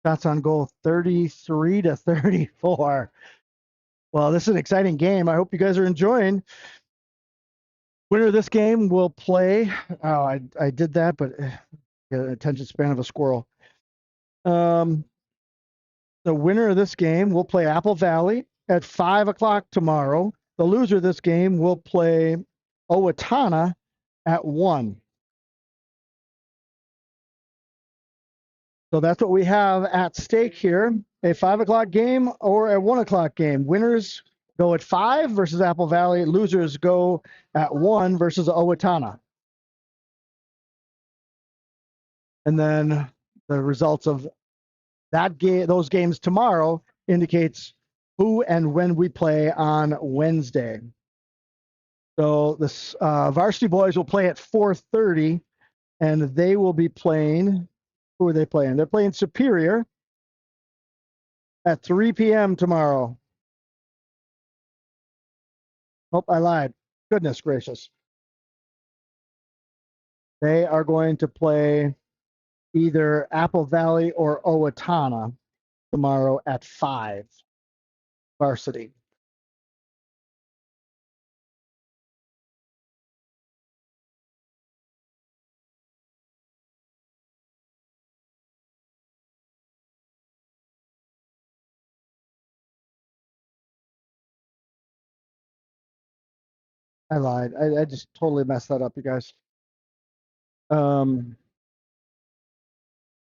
A: Shots on goal 33-34. Well, this is an exciting game. I hope you guys are enjoying. Winner of this game will play. Oh, I did that, but got an attention span of a squirrel. The winner of this game will play Apple Valley at 5 o'clock tomorrow. The loser of this game will play Owatonna at 1. So that's what we have at stake here. A 5 o'clock game or a 1 o'clock game. Winners go at 5 versus Apple Valley. Losers go at 1 versus Owatonna. And then the results of that game, those games tomorrow, indicates who and when we play on Wednesday. So the Varsity boys will play at 4:30, and they will be playing. Who are they playing? They're playing Superior at 3 p.m. tomorrow. Oh, I lied. Goodness gracious. They are going to play either Apple Valley or Owatonna tomorrow at 5. Varsity. I lied. I just totally messed that up, you guys.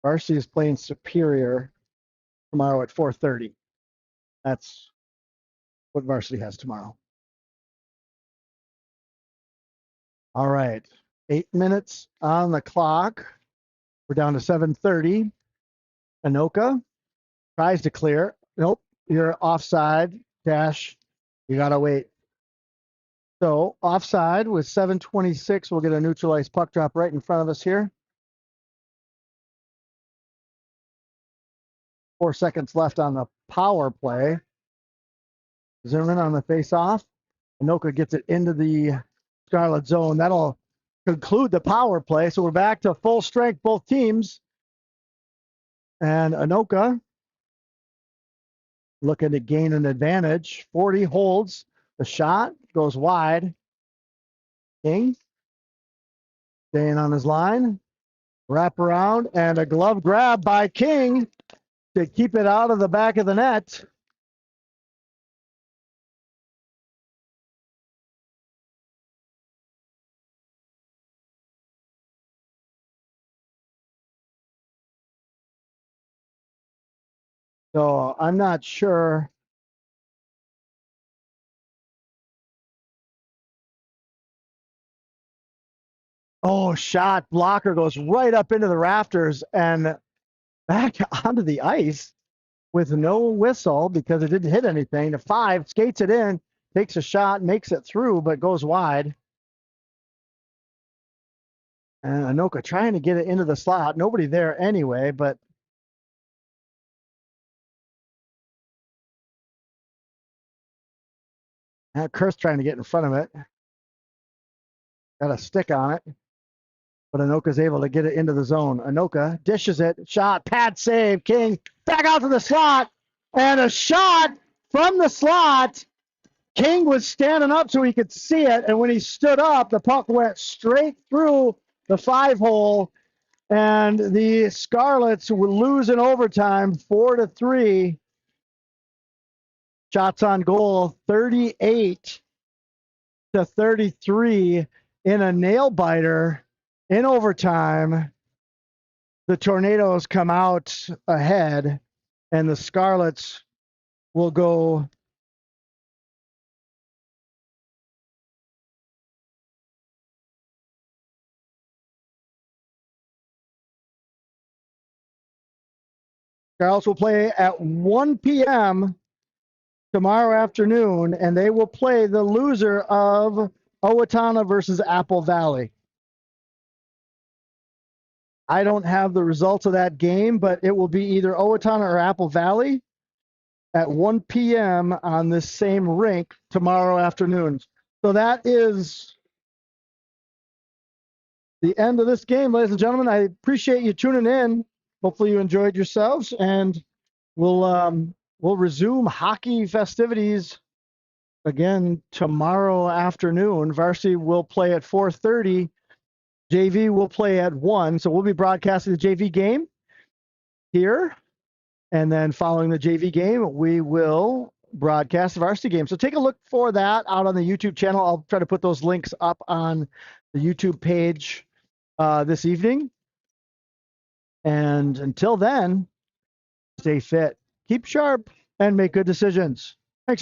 A: Varsity is playing Superior tomorrow at 4:30. That's what Varsity has tomorrow. All right. 8 minutes on the clock. We're down to 7:30. Anoka tries to clear. Nope. You're offside. Dash. You got to wait. So offside with 7:26. We'll get a neutralized puck drop right in front of us here. 4 seconds left on the power play. Zoom in on the face-off. Anoka gets it into the Scarlet zone. That'll conclude the power play. So we're back to full strength, both teams. And Anoka looking to gain an advantage. 40 holds. The shot goes wide. King staying on his line. Wrap around and a glove grab by King to keep it out of the back of the net. So I'm not sure. Oh, shot. Blocker goes right up into the rafters and back onto the ice with no whistle because it didn't hit anything. The 5 skates it in, takes a shot, makes it through, but goes wide. And Anoka trying to get it into the slot. Nobody there anyway, but Kurt's trying to get in front of it. Got a stick on it. But Anoka's able to get it into the zone. Anoka dishes it. Shot. Pad save. King back out to the slot. And a shot from the slot. King was standing up so he could see it. And when he stood up, the puck went straight through the 5-hole. And the Scarlets will lose in overtime 4-3. Shots on goal 38-33 in a nail biter in overtime. The Tornadoes come out ahead, and the Scarlets will go Scarlets will play at 1 p.m. tomorrow afternoon, and they will play the loser of Owatonna versus Apple Valley. I don't have the results of that game, but it will be either Owatonna or Apple Valley at 1 p.m. on this same rink tomorrow afternoon. So that is the end of this game, ladies and gentlemen. I appreciate you tuning in. Hopefully you enjoyed yourselves, and we'll resume hockey festivities again tomorrow afternoon. Varsity will play at 4:30. JV will play at 1. So we'll be broadcasting the JV game here. And then following the JV game, we will broadcast the varsity game. So take a look for that out on the YouTube channel. I'll try to put those links up on the YouTube page this evening. And until then, stay fit, keep sharp, and make good decisions.